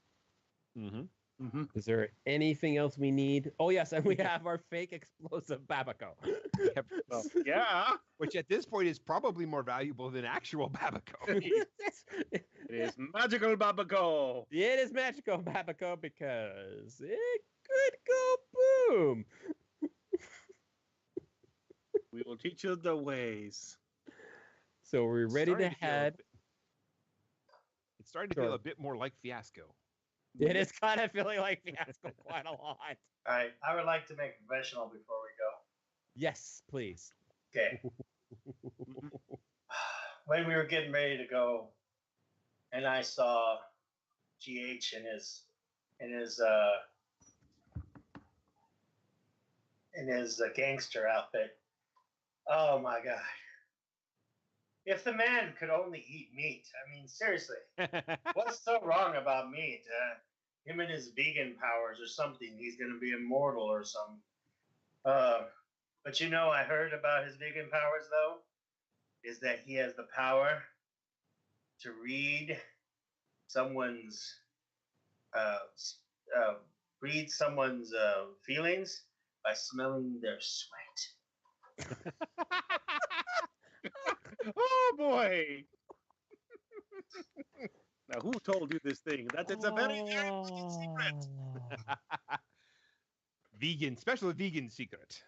Is there anything else we need? Oh, yes, and we have our fake explosive Babaco. Yep. Well, yeah. Which at this point is probably more valuable than actual Babaco. It is magical Babaco. It is magical Babaco because it could go boom. We will teach you the ways. So we're ready to head. It's starting to feel a bit more like Fiasco. It is kind of feeling like Fiasco quite a lot. All right, I would like to make a professional before we go. Yes, please. Okay. When we were getting ready to go, and I saw GH in his gangster outfit. Oh my god! If the man could only eat meat, I mean, seriously, what's so wrong about meat? Him and his vegan powers or something. He's gonna be immortal or something. But you know, I heard about his vegan powers though. Is that he has the power to read someone's feelings by smelling their sweat. Oh boy! Now, who told you this thing? That it's a very, very fucking secret. Special vegan secret.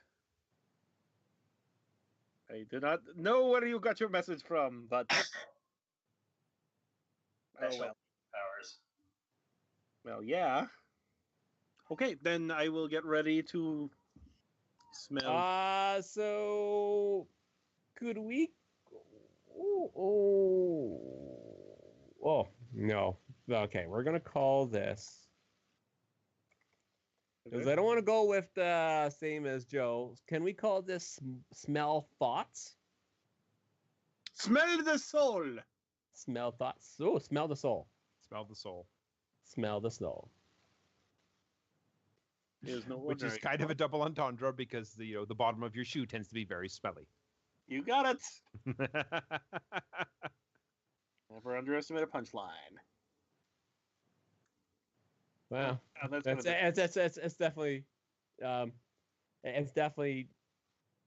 I do not know where you got your message from, but Special powers. Well, yeah. Okay, then I will get ready to smell. So could we? Oh no. Okay, we're gonna call this because I don't want to go with the same as Joe. Can we call this smell thoughts? Smell the soul. Smell thoughts. Oh, smell the soul. Smell the soul. Smell the soul. Which is kind of a double entendre because the bottom of your shoe tends to be very smelly. You got it. Never underestimate a punchline. Wow, it's definitely, it's definitely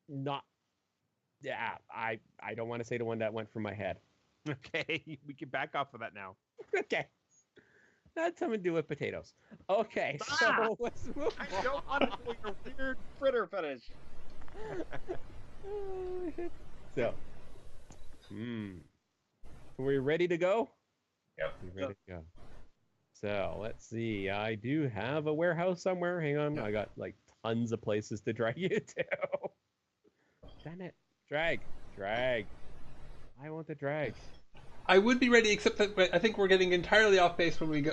not. Yeah, I don't want to say the one that went through my head. Okay, we can back off of that now. Okay. That's something to do with potatoes. Okay, so let's move on. I don't want to do your weird fritter fetish. So, are we ready to go? Yep. We ready to go. So, let's see. I do have a warehouse somewhere. Hang on. Yep. I got like tons of places to drag you to. Damn it. Drag. I want the drag. I would be ready, except that I think we're getting entirely off base when we go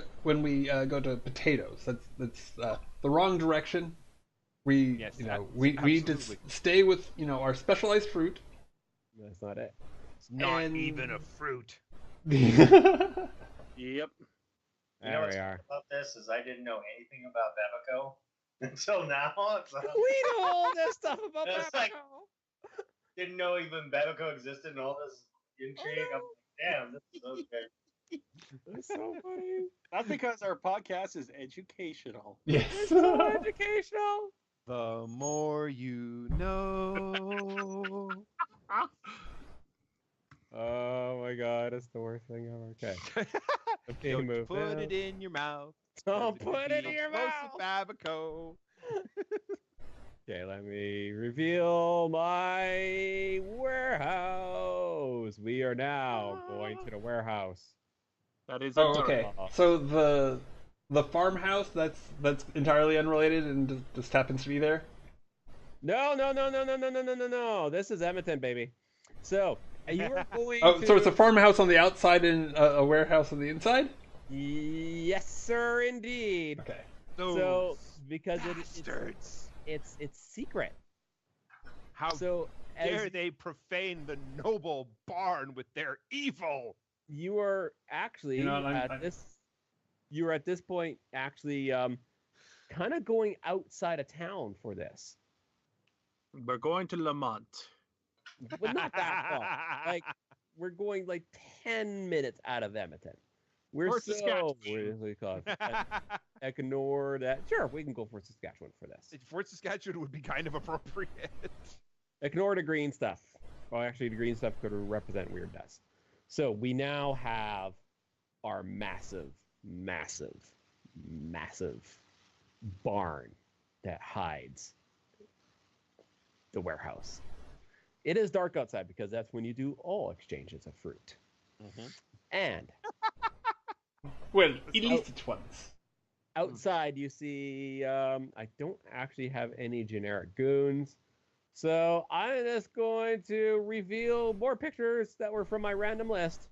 to potatoes. That's the wrong direction. We just stay with our specialized fruit. That's not it. It's not even a fruit. Yep. You know what's about this is I didn't know anything about Babaco until now. We know all this stuff about Babaco. Like, didn't know even Babaco existed and all this intrigue. I'm like, damn, this is so good. That's so funny. That's because our podcast is educational. Yes. It's so educational. The more you know. Oh my god, it's the worst thing ever. Okay. Okay, Don't move. put it in your mouth. Don't put it in your mouth. Babaco. Okay, let me reveal my warehouse. We are now going to the warehouse. That is okay. So the farmhouse that's entirely unrelated and just happens to be there. No. This is Edmonton, baby. So you are going. So it's a farmhouse on the outside and a warehouse on the inside. Yes, sir, indeed. Okay. So because it's secret. How dare they profane the noble barn with their evil? You are actually You are at this point actually kind of going outside of town for this. We're going to Lamont. But not that far. Like we're going like 10 minutes out of Edmonton. We're Fort Saskatchewan. Ignore that. Sure, we can go for Saskatchewan for this. Fort Saskatchewan would be kind of appropriate. Ignore the green stuff. Well, actually, the green stuff could represent weird dust. So we now have our massive barn that hides the warehouse. It is dark outside because that's when you do all exchanges of fruit. Mm-hmm. And Well, at least it's once. outside you see, I don't actually have any generic goons. So I'm just going to reveal more pictures that were from my random list.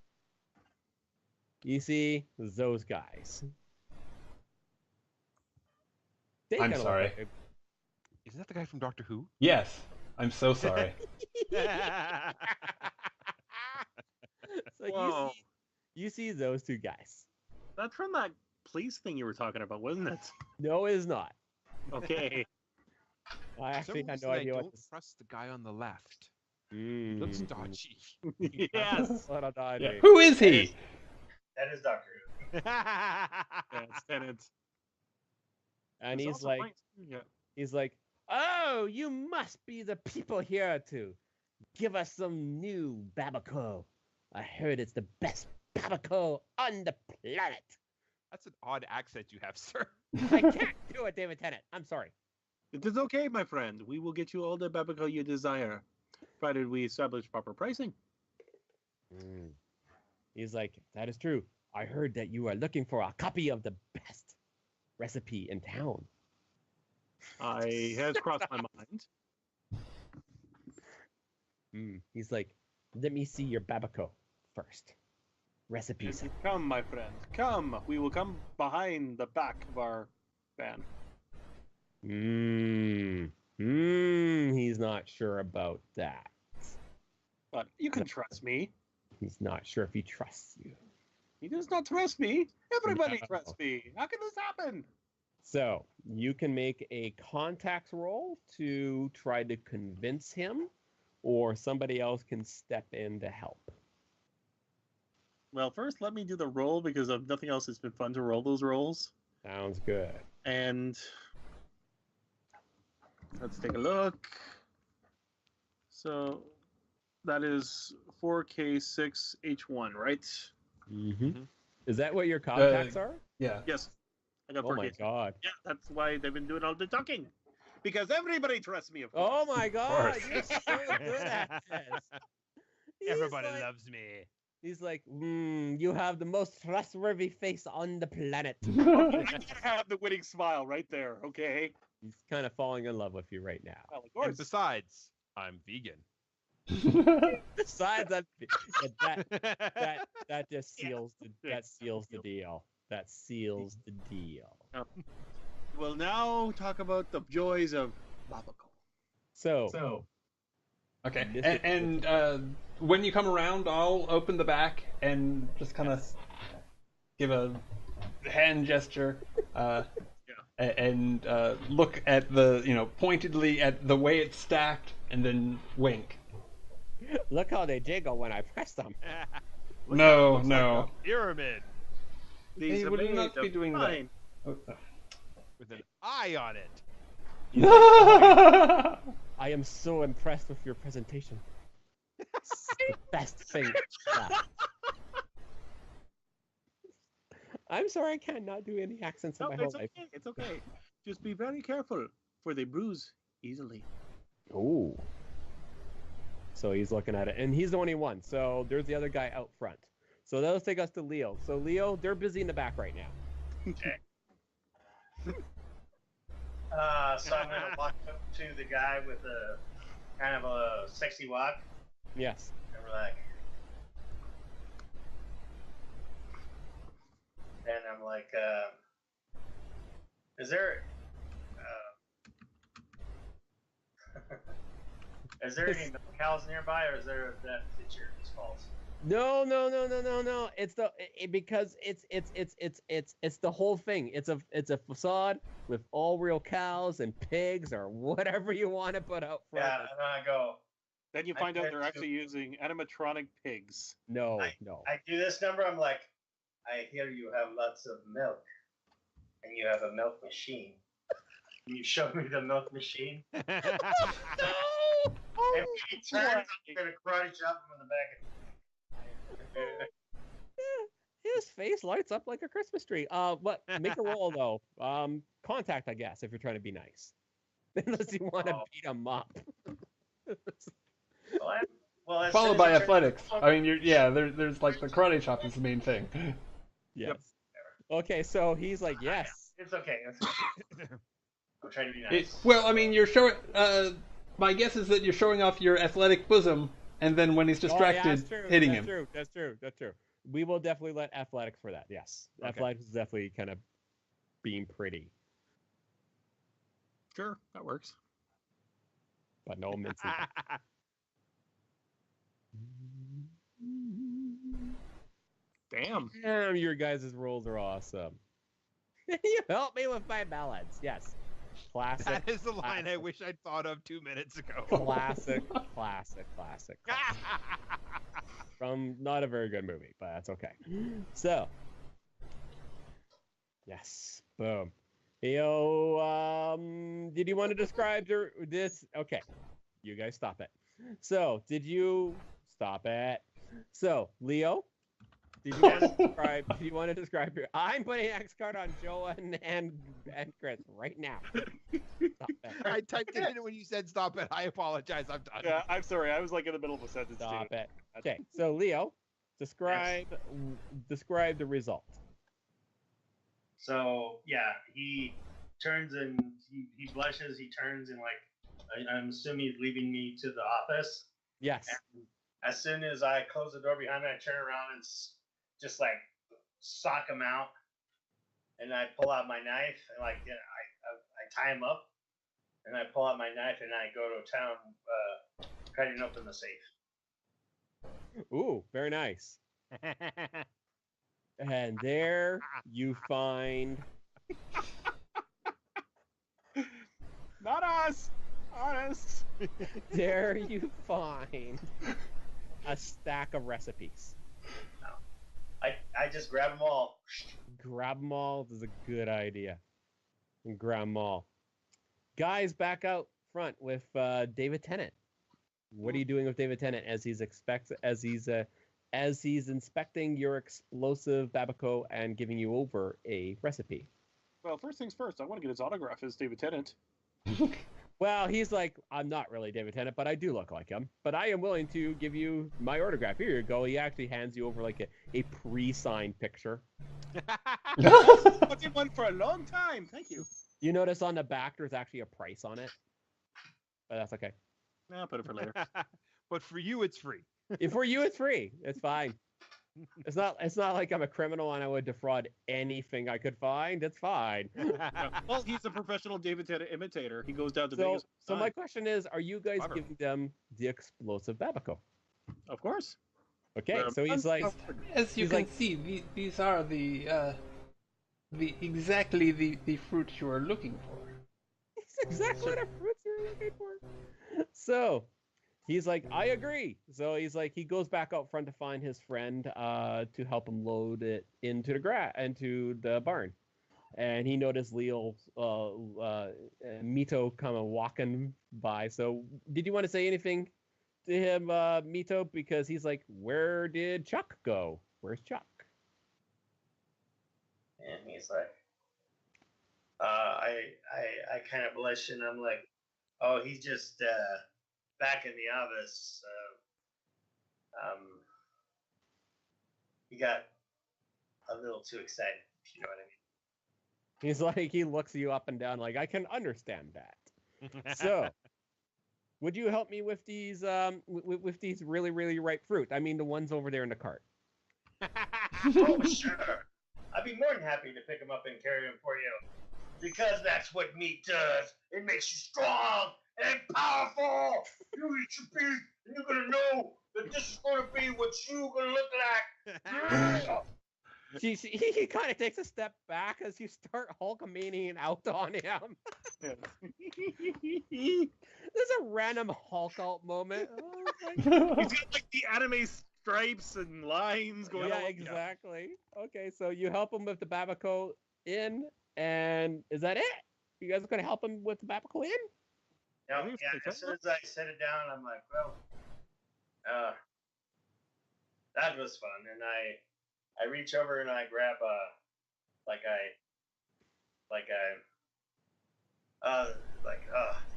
You see those guys. They I'm kinda look sorry. like- Isn't that the guy from Doctor Who? Yes, I'm so sorry. So Whoa. you see those two guys. That's from that police thing you were talking about, wasn't it? No, it is not. Okay. I For actually some had no reason, idea I what don't this. trust the guy on the left. He looks dodgy. Yes. What a dodgy. Yeah. Who is he? That is Doctor Who. That's Tennant. And He's he's also like, playing- yeah. he's like, oh, you must be the people here to give us some new Babaco. I heard it's the best Babaco on the planet. That's an odd accent you have, sir. I can't do it, David Tennant. I'm sorry. It is okay, my friend. We will get you all the Babaco you desire, provided we establish proper pricing. He's like, that is true. I heard that you are looking for a copy of the best recipe in town. Has crossed my mind. He's like, let me see your Babaco first. Recipes. Come, my friend. Come. We will come behind the back of our van. He's not sure about that. But you can trust me. He's not sure if he trusts you. He does not trust me. Everybody No. trusts me. How can this happen? So you can make a contacts roll to try to convince him, or somebody else can step in to help. Well, first let me do the roll because if nothing else, it's been fun to roll those rolls. Sounds good. And let's take a look. So that is 4K6H1, right? Is that what your contacts are? Yeah. Yes. I got Oh 4K. my god. Yeah, that's why they've been doing all the talking. Because everybody trusts me, of course. Oh my god, course. you're so good at this. He's Everybody like- loves me. He's like, you have the most trustworthy face on the planet. I gotta have the winning smile right there, okay? He's kind of falling in love with you right now. Well, of And course. besides, I'm vegan. Besides that, that just seals the deal. That seals the deal. We'll now talk about the joys of Babaco. So Okay. This And when you come around, I'll open the back and just kind of give a hand gesture and look at the, pointedly at the way it's stacked and then wink. look how they jiggle when I press them. No, Looks no. like a pyramid These He are would made not be of doing that. fine- with an eye on it. I am so impressed with your presentation. It's the best thing. left. I'm sorry, I cannot do any accents in No, my whole it's life. okay. It's okay. Just be very careful, for they bruise easily. Oh. So he's looking at it, and he's the only one. So there's the other guy out front. So that'll take us to Leo. So Leo, they're busy in the back right now. So I'm gonna walk up to the guy with a kind of a sexy walk, Yes. and we're like, and I'm like, is there, is there any milk cows nearby, or is there that feature just false? No. It's because it's the whole thing. It's a facade with all real cows and pigs or whatever you want to put out front. Yeah, and I go, Then you I find out tend they're to- actually using animatronic pigs. No. I do this number, I'm like, I hear you have lots of milk, and you have a milk machine. Can you show me the milk machine? No! If he turns, I'm gonna karate chop him in the back. His face lights up like a Christmas tree. What? Make a roll though. Contact, I guess, if you're trying to be nice. Unless you want to Oh. beat him up. Well, as soon Followed as by he turns- athletics. I mean, there's like the karate chop is the main thing. Yes. Okay, so he's like, yes. It's okay. I'm trying to be nice. Well, I mean, you're showing. My guess is that you're showing off your athletic bosom, and then when he's distracted, hitting him. That's true. We will definitely let athletics for that. Yes, Okay. athletics is definitely kind of being pretty, Sure, that works. but no mincing. Damn. Damn, your guys' rolls are awesome. You help me with my balance. Yes. Classic. That is the line I classic. wish I'd thought of 2 minutes ago. Classic. From not a very good movie, but that's okay. So, yes, boom. Yo, did you want to describe this? Okay, you guys stop it. So, did you stop it? So, Leo, did you want to describe your? I'm putting X card on Joe and Chris right now. Stop it. I typed it in when you said stop it. I apologize. I'm done. Yeah, I'm sorry. I was like in the middle of a sentence. Stop too. it. Okay, so Leo, describe the result. So yeah, he turns and he blushes. He turns and I'm assuming he's leaving me to the office. Yes. And as soon as I close the door behind me, I turn around and just like sock him out, and I pull out my knife and I tie him up, and I pull out my knife and I go to town, cutting open the safe. Ooh, very nice. And there you find Not us. Honest. there you find a stack of recipes. I just grab them all. Grab them all is a good idea. And grab them all. Guys, back out front with David Tennant. What are you doing with David Tennant as he's inspecting your explosive Babaco and giving you over a recipe? Well, first things first. I want to get his autograph as David Tennant. Well, he's like, I'm not really David Tennant, but I do look like him. But I am willing to give you my autograph. Here you go. He actually hands you over like a pre-signed picture. I wanted one for a long time. Thank you. You notice on the back there's actually a price on it. But that's okay. I'll put it for later. But for you, it's free. For you, it's free. It's fine. It's not like I'm a criminal and I would defraud anything I could find. It's fine. Well, he's a professional David Tennant imitator. He goes down to So, Vegas. so my question is, are you guys Clever. giving them the explosive Babaco? Of course. Okay, so he's like, As you He's can like- see, these are the exactly the fruit you are looking for. it's exactly what a fruits you're looking for. So he's like, I agree. So he's like, he goes back out front to find his friend to help him load it into the barn. And he noticed Leo Mito come walking by. So did you want to say anything to him, Mito? Because he's like, where did Chuck go? Where's Chuck? And he's like, I kind of blush and I'm like, oh, he's just back in the office. He got a little too excited, if you know what I mean. He's like, he looks you up and down like, I can understand that. So, would you help me with these with these really, really ripe fruit? I mean, the ones over there in the cart. Oh, sure. I'd be more than happy to pick him up and carry him for you. Because that's what meat does. It makes you strong and powerful. You eat your meat, and you're going to know that this is going to be what you're going to look like. He kind of takes a step back as you start Hulkamaniaing out on him. There's a random Hulk out moment. Oh, He's got like the anime stripes and lines going yeah, on. exactly. Okay, so you help him with the Babaco in, and is that it? You guys are going to help him with the Babaco in? Yeah, as soon as I set it down, I'm like, well, that was fun. And I reach over and I grab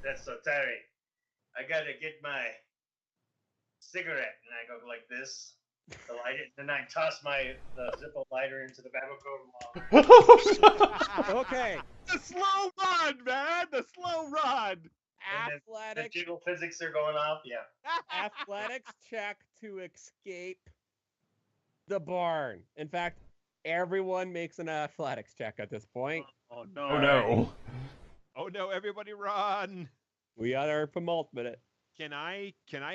that's so tiring. I gotta get my cigarette, and I go like this. The light it, then I toss the Zippo lighter into the Babcock. Okay. The slow run, man. The slow run. The Athletics. jiggle physics are going off. Yeah. Athletics check to escape the barn. In fact, everyone makes an athletics check at this point. Oh no. Oh no. Oh no! Everybody run! We are penultimate. Can I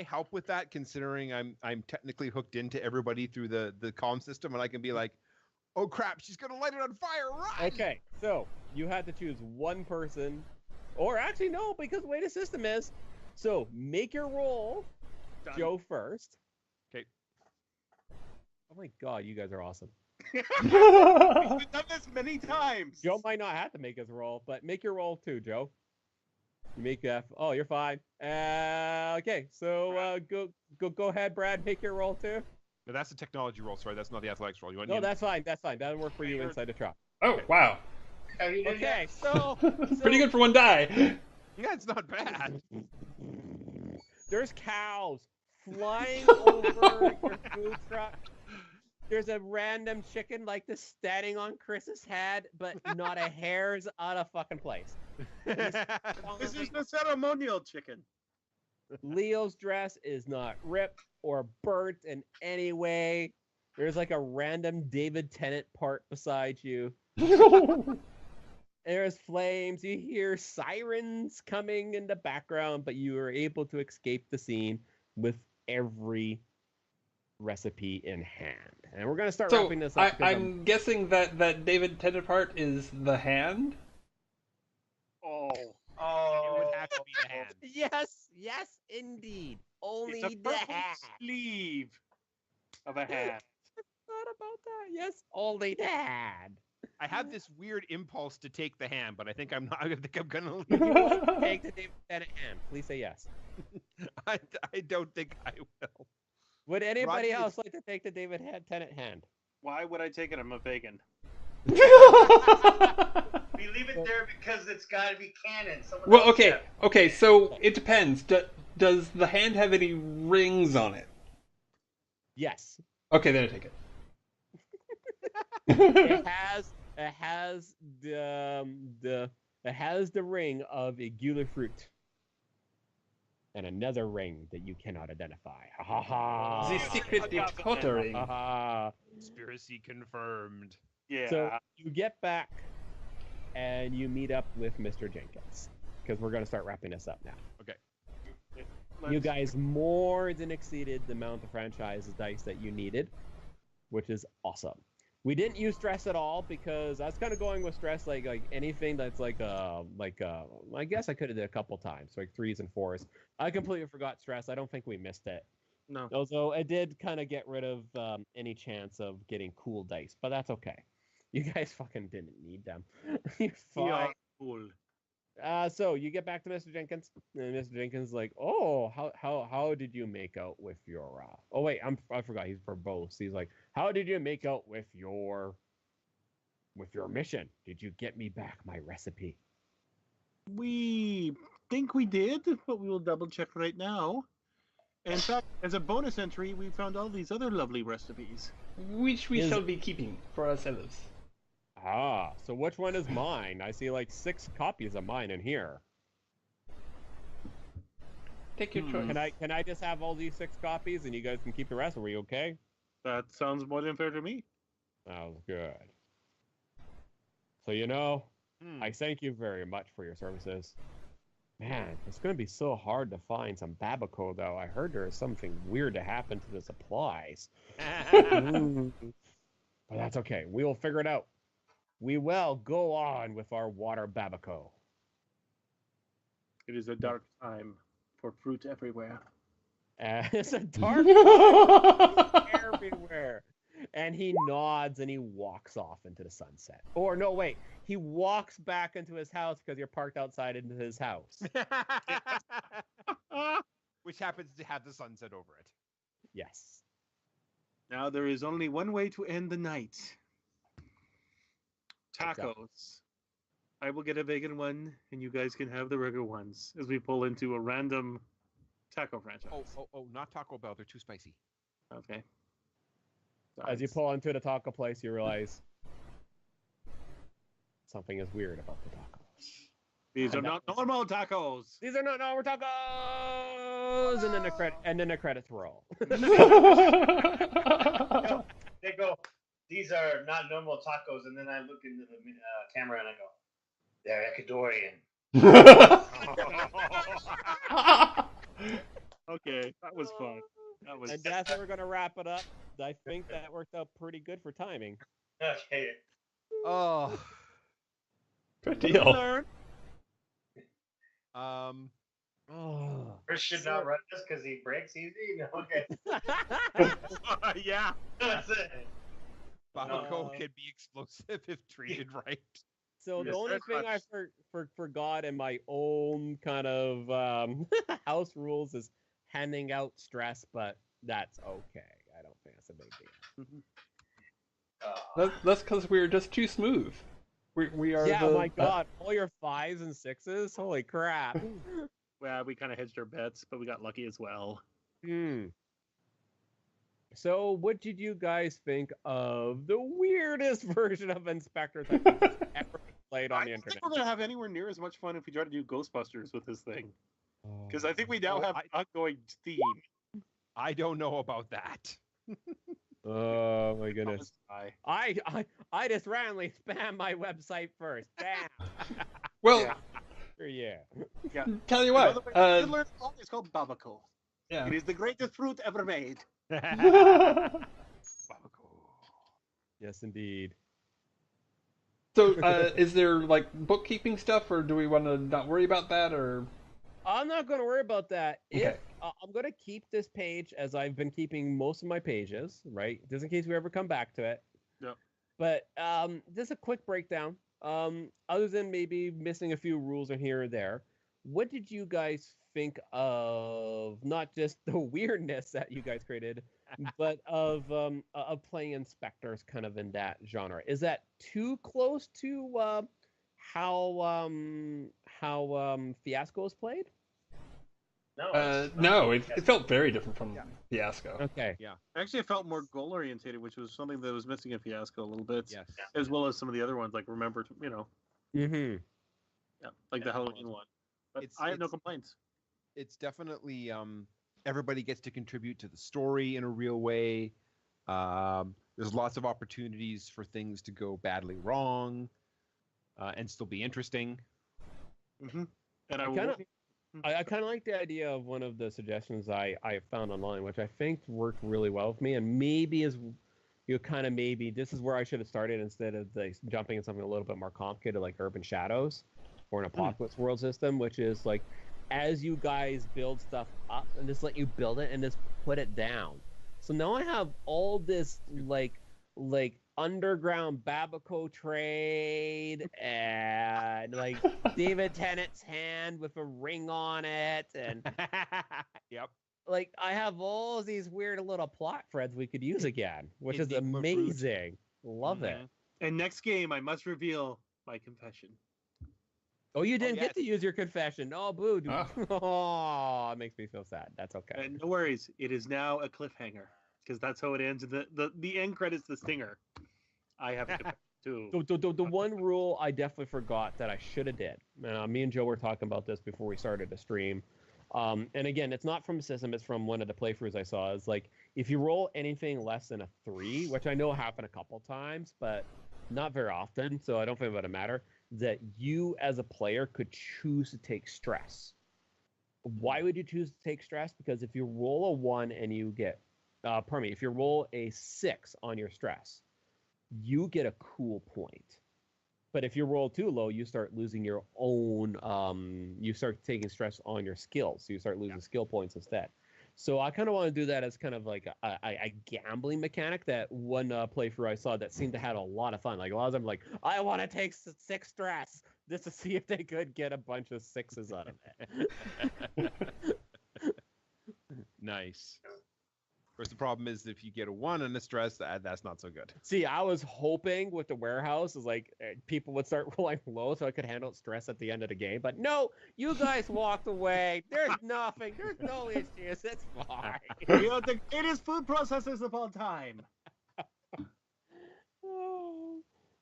help with that? Considering I'm technically hooked into everybody through the comm system, and I can be like, oh crap, she's gonna light it on fire! Run! Okay, so you had to choose one person, or actually no, because the way the system is. So make your roll. Done. Joe first. Okay. Oh my god, you guys are awesome. We've done this many times. Joe might not have to make his roll, but make your roll too, Joe. You make oh, you're fine. Okay, so go ahead, Brad. Make your roll too. No, that's the technology roll. Sorry, that's not the athletics roll. You want No, that's fine. That's fine. That'll work for you inside the truck. Oh wow. Okay, so Pretty good for one die. Yeah, it's not bad. there's cows flying over your food truck. There's a random chicken like this standing on Chris's head, but not a hair's out of fucking place. This is the ceremonial chicken. Leo's dress is not ripped or burnt in any way. There's like a random David Tennant part beside you. There's flames. You hear sirens coming in the background, but you are able to escape the scene with every recipe in hand. And we're going to start wrapping this up. I'm guessing that David Tennant part is the hand? Oh. It would have to be the hand. Yes, indeed. Only It's a the purple hand. sleeve of a hat. Thought about that. Yes, only the hand. I have this weird impulse to take the hand, but I think I'm not. I think I'm gonna leave. You want to take the David Tennant hand? Please say yes. I don't think I will. Would anybody Rodney else like to take the David Tennant hand? Why would I take it? I'm a vegan. We leave it there because it's got to be canon. Well, okay. So it depends. Does the hand have any rings on it? Yes. Okay, then I take it. It has the ring of a gula fruit. And another ring that you cannot identify. Ha ha ha. The secret Dakota ring. Ha ha. Conspiracy confirmed. Yeah. So you get back and you meet up with Mr. Jenkins. Because we're going to start wrapping this up now. Okay. You guys more than exceeded the amount of franchise dice that you needed, which is awesome. We didn't use stress at all because I was kind of going with stress like anything that's I guess I could have did a couple times, like 3s and 4s. I completely forgot stress. I don't think we missed it. No. Although it did kind of get rid of any chance of getting cool dice, but that's okay. You guys fucking didn't need them. You're fine. Yeah, cool. So you get back to Mr. Jenkins, and Mr. Jenkins is like, "Oh, how did you make out with your?" Oh wait, I forgot. He's verbose. He's like, "How did you make out with your mission? Did you get me back my recipe?" We think we did, but we will double check right now. In fact, as a bonus entry, we found all these other lovely recipes. Which we shall be keeping for ourselves. Ah, so which one is mine? I see like 6 copies of mine in here. Take your choice. Can I just have all these 6 copies and you guys can keep the rest? Are we okay? That sounds more than fair to me. That was good. So I thank you very much for your services. Man, it's going to be so hard to find some Babaco, though. I heard there is something weird to happen to the supplies. But that's okay. We will figure it out. We will go on with our water Babaco. It is a dark time for fruit everywhere. It's a dark time everywhere. And he nods and he walks off into the sunset. Or no, wait. He walks back into his house because you're parked outside into his house. Which happens to have the sunset over it. Yes. Now there is only one way to end the night. Tacos. I will get a vegan one, and you guys can have the regular ones as we pull into a random Taco franchise. Oh, not Taco Bell. They're too spicy. Okay. As you pull into the taco place, you realize something is weird about the tacos. These are not normal tacos. These are not normal tacos, and then the credits roll. They go, these are not normal tacos, and then I look into the camera and I go, they're Ecuadorian. Okay, that was fun. And that's how we're gonna wrap it up. I think that worked out pretty good for timing. Okay. Oh. Good deal. Chris should not run this because he breaks easy. No, okay. Yeah. That's it. Babako can be explosive if treated right. So the only thing I forgot in my own kind of house rules is handing out stress, but that's okay. I don't think that's a big deal. That's because we're just too smooth. We are. Yeah, my God, all your 5s and 6s. Holy crap! Well, we kind of hedged our bets, but we got lucky as well. So, what did you guys think of the weirdest version of Inspector that you've ever played on the internet? I think we're gonna have anywhere near as much fun if we try to do Ghostbusters with this thing, because I think we now have an ongoing theme. I don't know about that. Oh my goodness! I just randomly spam my website first. Bam. Well, yeah. Tell you what, it's called Babako. Yeah. It is the greatest fruit ever made. Babako. Yes, indeed. So, is there like bookkeeping stuff, or do we want to not worry about that, or? I'm not going to worry about that. Okay. I'm going to keep this page as I've been keeping most of my pages, right? Just in case we ever come back to it. Yep. But just a quick breakdown. Other than maybe missing a few rules in here or there, what did you guys think of not just the weirdness that you guys created, but of playing inspectors kind of in that genre? Is that too close to how Fiasco is played? No, it felt very different from Fiasco. Okay. Yeah. Actually, it felt more goal orientated, which was something that was missing in Fiasco a little bit. Yes. As well as some of the other ones, like Remember, Mm-hmm. Yeah, like the Halloween one. But I have no complaints. It's definitely everybody gets to contribute to the story in a real way. There's lots of opportunities for things to go badly wrong, and still be interesting. Mm-hmm. And I kind of like the idea of one of the suggestions I found online, which I think worked really well with me, and maybe is maybe this is where I should have started instead of like jumping in something a little bit more complicated like Urban Shadows or an Apocalypse World system, which is like as you guys build stuff up and just let you build it and just put it down. So now I have all this like underground Babaco trade and like David Tennant's hand with a ring on it and Yep. Like I have all these weird little plot threads we could use again, which is amazing. Love it. And next game, I must reveal my confession. Oh, you didn't get to use your confession. Oh, boo. Oh, it makes me feel sad. That's okay. And no worries. It is now a cliffhanger because that's how it ends. The end credits, the stinger. I have a confession too. The one rule I definitely forgot that I should have did. Me and Joe were talking about this before we started the stream. And again, it's not from a system. It's from one of the playthroughs I saw. It's like if you roll anything less than a 3, which I know happened a couple times, but not very often, so I don't think it would matter, that you as a player could choose to take stress. Why would you choose to take stress? Because if you roll a 1 and you get, if you roll a 6 on your stress, you get a cool point. But if you roll too low, you start losing your own, you start taking stress on your skills. So you start losing skill points instead. So I kind of want to do that as kind of like a gambling mechanic. That one playthrough I saw that seemed to have a lot of fun. Like a lot of them like, I want to take 6 stress just to see if they could get a bunch of 6s out of it. Nice. course, the problem is if you get a 1 on a stress, that's not so good. See, I was hoping with the warehouse is like people would start rolling low so I could handle stress at the end of the game. But no, you guys walked away. There's nothing. There's no issues. It's fine. The greatest food processors of all time.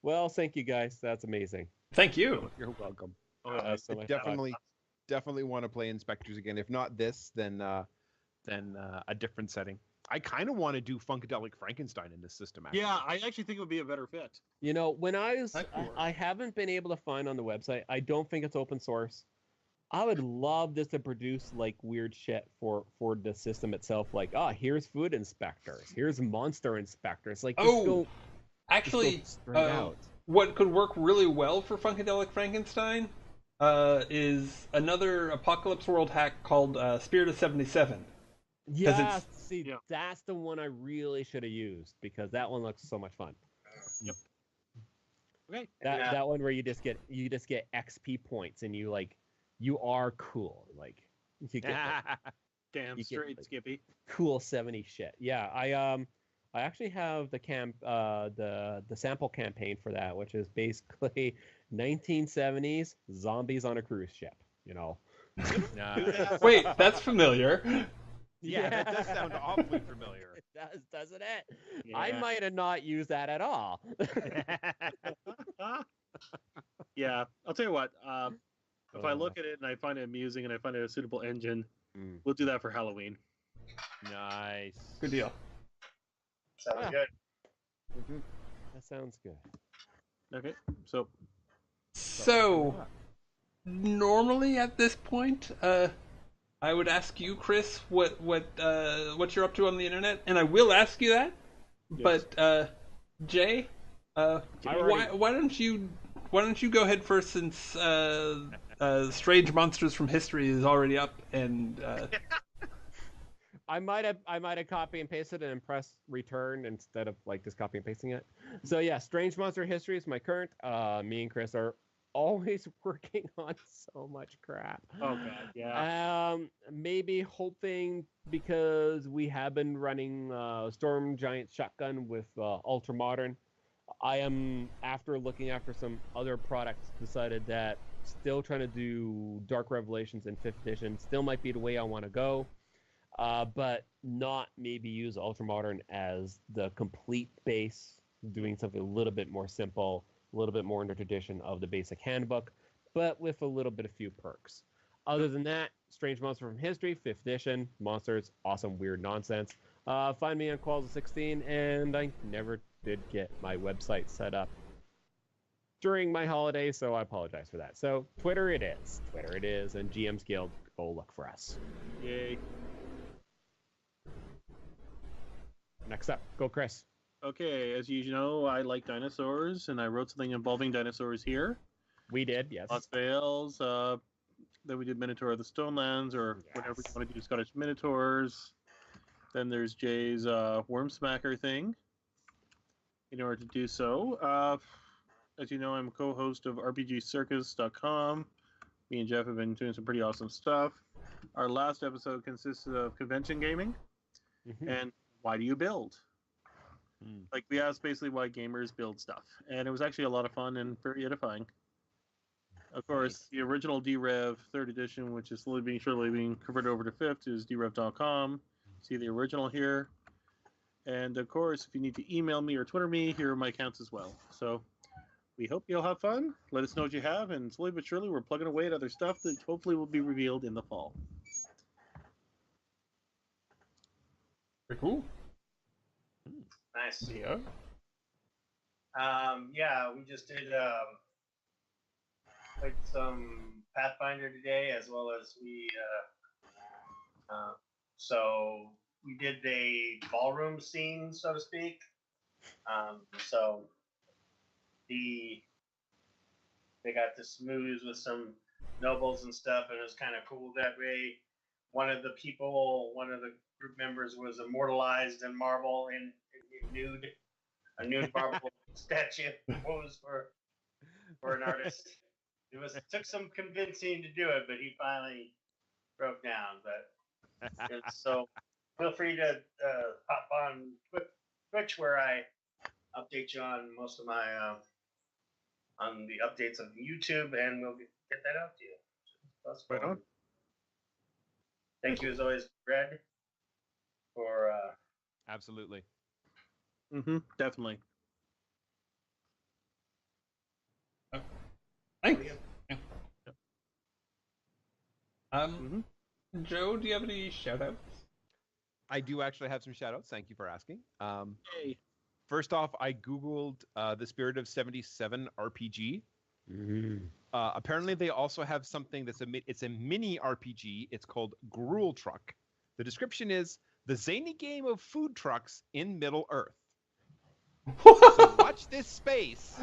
Well, thank you guys. That's amazing. Thank you. You're welcome. So definitely want to play Inspectors again. If not this, then a different setting. I kind of want to do Funkadelic Frankenstein in this system. Actually. Yeah, I actually think it would be a better fit. You know, when I haven't been able to find on the website. I don't think it's open source. I would love this to produce like weird shit for the system itself. Like, here's food inspectors. Here's monster inspectors. Like, actually, what could work really well for Funkadelic Frankenstein is another Apocalypse World hack called Spirit of 77. Yeah, that's the one I really should have used because that one looks so much fun. Yep. Okay. That one where you just get XP points and you are cool. Like you get damn straight, Skippy. Cool 70 shit. Yeah, I actually have the sample campaign for that, which is basically 1970s zombies on a cruise ship. You know. Wait, that's familiar. Yeah, that does sound awfully familiar. It does, doesn't it? Yeah. I might have not used that at all. Yeah, I'll tell you what. If I look at it and I find it amusing and I find it a suitable engine, we'll do that for Halloween. Nice. Good deal. Sounds good. Mm-hmm. That sounds good. Okay, so normally at this point, I would ask you, Chris, what you're up to on the internet, and I will ask you that. Yes. But Jay, why don't you go ahead first since Strange Monsters from History is already up and. I might have copy and pasted and press return instead of like just copy and pasting it. So yeah, Strange Monster History is my current. Me and Chris are always working on so much crap. Oh god, yeah. Maybe hoping because we have been running Storm Giant Shotgun with Ultra Modern. I am, after looking after some other products, decided that still trying to do Dark Revelations in 5th edition still might be the way I want to go. But not maybe use Ultra Modern as the complete base, doing something a little bit more simple, a little bit more in the tradition of the basic handbook, but with a little bit of few perks. Other than that, Strange Monster from History, 5th edition, monsters, awesome, weird nonsense. Find me on Qualls of 16, and I never did get my website set up during my holiday, so I apologize for that. So Twitter it is, and GM's Guild, go look for us. Yay. Next up, go Chris. Okay, as you know, I like dinosaurs, and I wrote something involving dinosaurs here. We did, yes. Lost Vales. Then we did Minotaur of the Stonelands, or whatever you want to do, Scottish Minotaurs. Then there's Jay's Wormsmacker thing. In order to do so, as you know, I'm a co-host of RPGcircus.com. Me and Jeff have been doing some pretty awesome stuff. Our last episode consisted of convention gaming, and why do you build? Like, we asked basically why gamers build stuff, and it was actually a lot of fun and very edifying. Of course, the original DRev 3rd edition, which is slowly being converted over to 5th, is drev.com. See the original here. And of course, if you need to email me or Twitter me, here are my accounts as well. So we hope you'll have fun. Let us know what you have, and slowly but surely we're plugging away at other stuff that hopefully will be revealed in the fall. Very cool. Nice. Yeah. Yeah, we just did played some Pathfinder today, as well as so we did a ballroom scene, so to speak. So they got to smooth with some nobles and stuff, and it was kind of cool that way. One of the group members was immortalized in marble in a nude marble statue posed for an artist. It took some convincing to do it, but he finally broke down. But feel free to hop on Twitch, where I update you on most of my on the updates of YouTube, and we'll get that out to you. That's Right on. Thank you as always, Red, for Absolutely. Definitely. Thanks. Yeah. Joe, do you have any shout-outs? I do actually have some shout-outs. Thank you for asking. Hey. First off, I Googled the Spirit of 77 RPG. Apparently, they also have something it's a mini RPG. It's called Gruel Truck. The description is the zany game of food trucks in Middle Earth. So watch this space,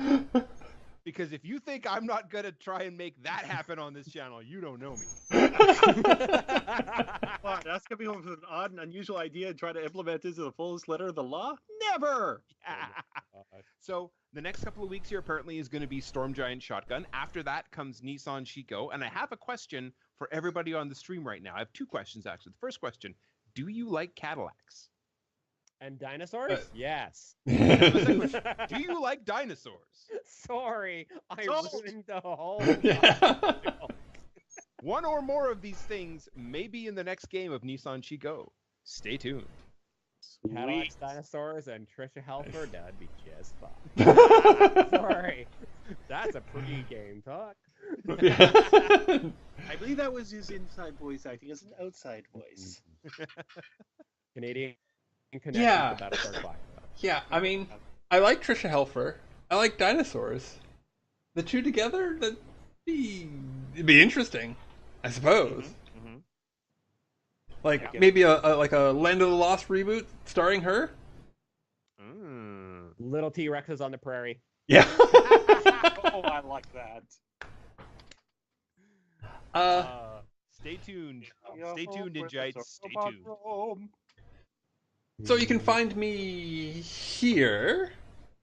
because if you think I'm not going to try and make that happen on this channel, you don't know me. Wow, that's coming up with an odd and unusual idea and try to implement this to the fullest letter of the law? Never! So the next couple of weeks here apparently is going to be Storm Giant Shotgun. After that comes Nissan Chico. And I have a question for everybody on the stream right now. I have two questions, actually. The first question, do you like Cadillacs? And dinosaurs? Yes. Do you like dinosaurs? Sorry, I ruined the whole. One or more of these things may be in the next game of Nissan Chico. Stay tuned. Cadillacs, dinosaurs, and Trisha Helfer, that'd be just fine. Sorry. That's a pre-game talk. I believe that was his inside voice acting as an outside voice. Canadian connection to Battlestar 5. Yeah, I mean, I like Trisha Helfer. I like dinosaurs. The two together, it'd be interesting, I suppose. Like maybe a Land of the Lost reboot starring her. Little T-Rexes on the prairie. Yeah. Oh, I like that. Stay tuned. Stay tuned, Ninjites. Stay tuned. So you can find me here,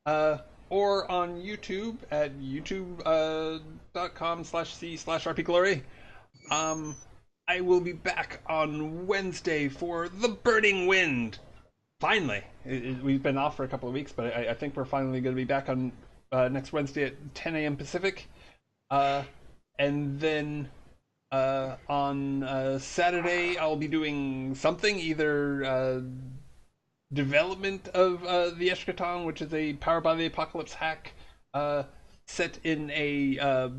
or on YouTube at youtube.com/c/rpglory. I will be back on Wednesday for The Burning Wind. Finally. We've been off for a couple of weeks, but I think we're finally going to be back on next Wednesday at 10 a.m. Pacific. And then on Saturday, I'll be doing something, either development of the Eschaton, which is a Powered by the Apocalypse hack set in a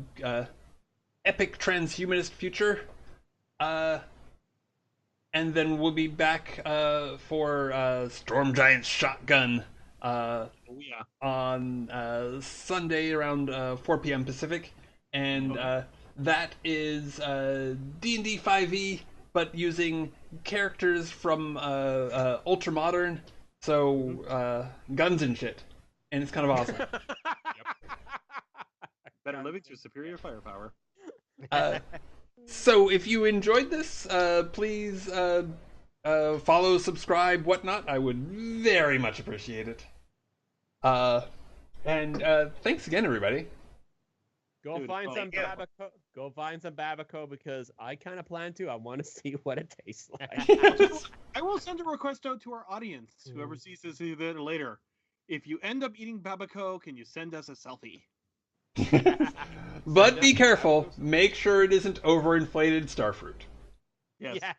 epic transhumanist future. And then we'll be back for Storm Giant Shotgun on Sunday around 4 p.m. Pacific. And that is D&D 5e, but using characters from Ultramodern, so guns and shit. And it's kind of awesome. Better living through superior firepower. So if you enjoyed this, please follow, subscribe, whatnot. I would very much appreciate it. And thanks again, everybody. Go find some Babaco because I kind of plan to. I want to see what it tastes like. I will send a request out to our audience, whoever sees this event later. If you end up eating Babaco, can you send us a selfie? But be careful. Make sure it isn't overinflated starfruit. Yes. Yes.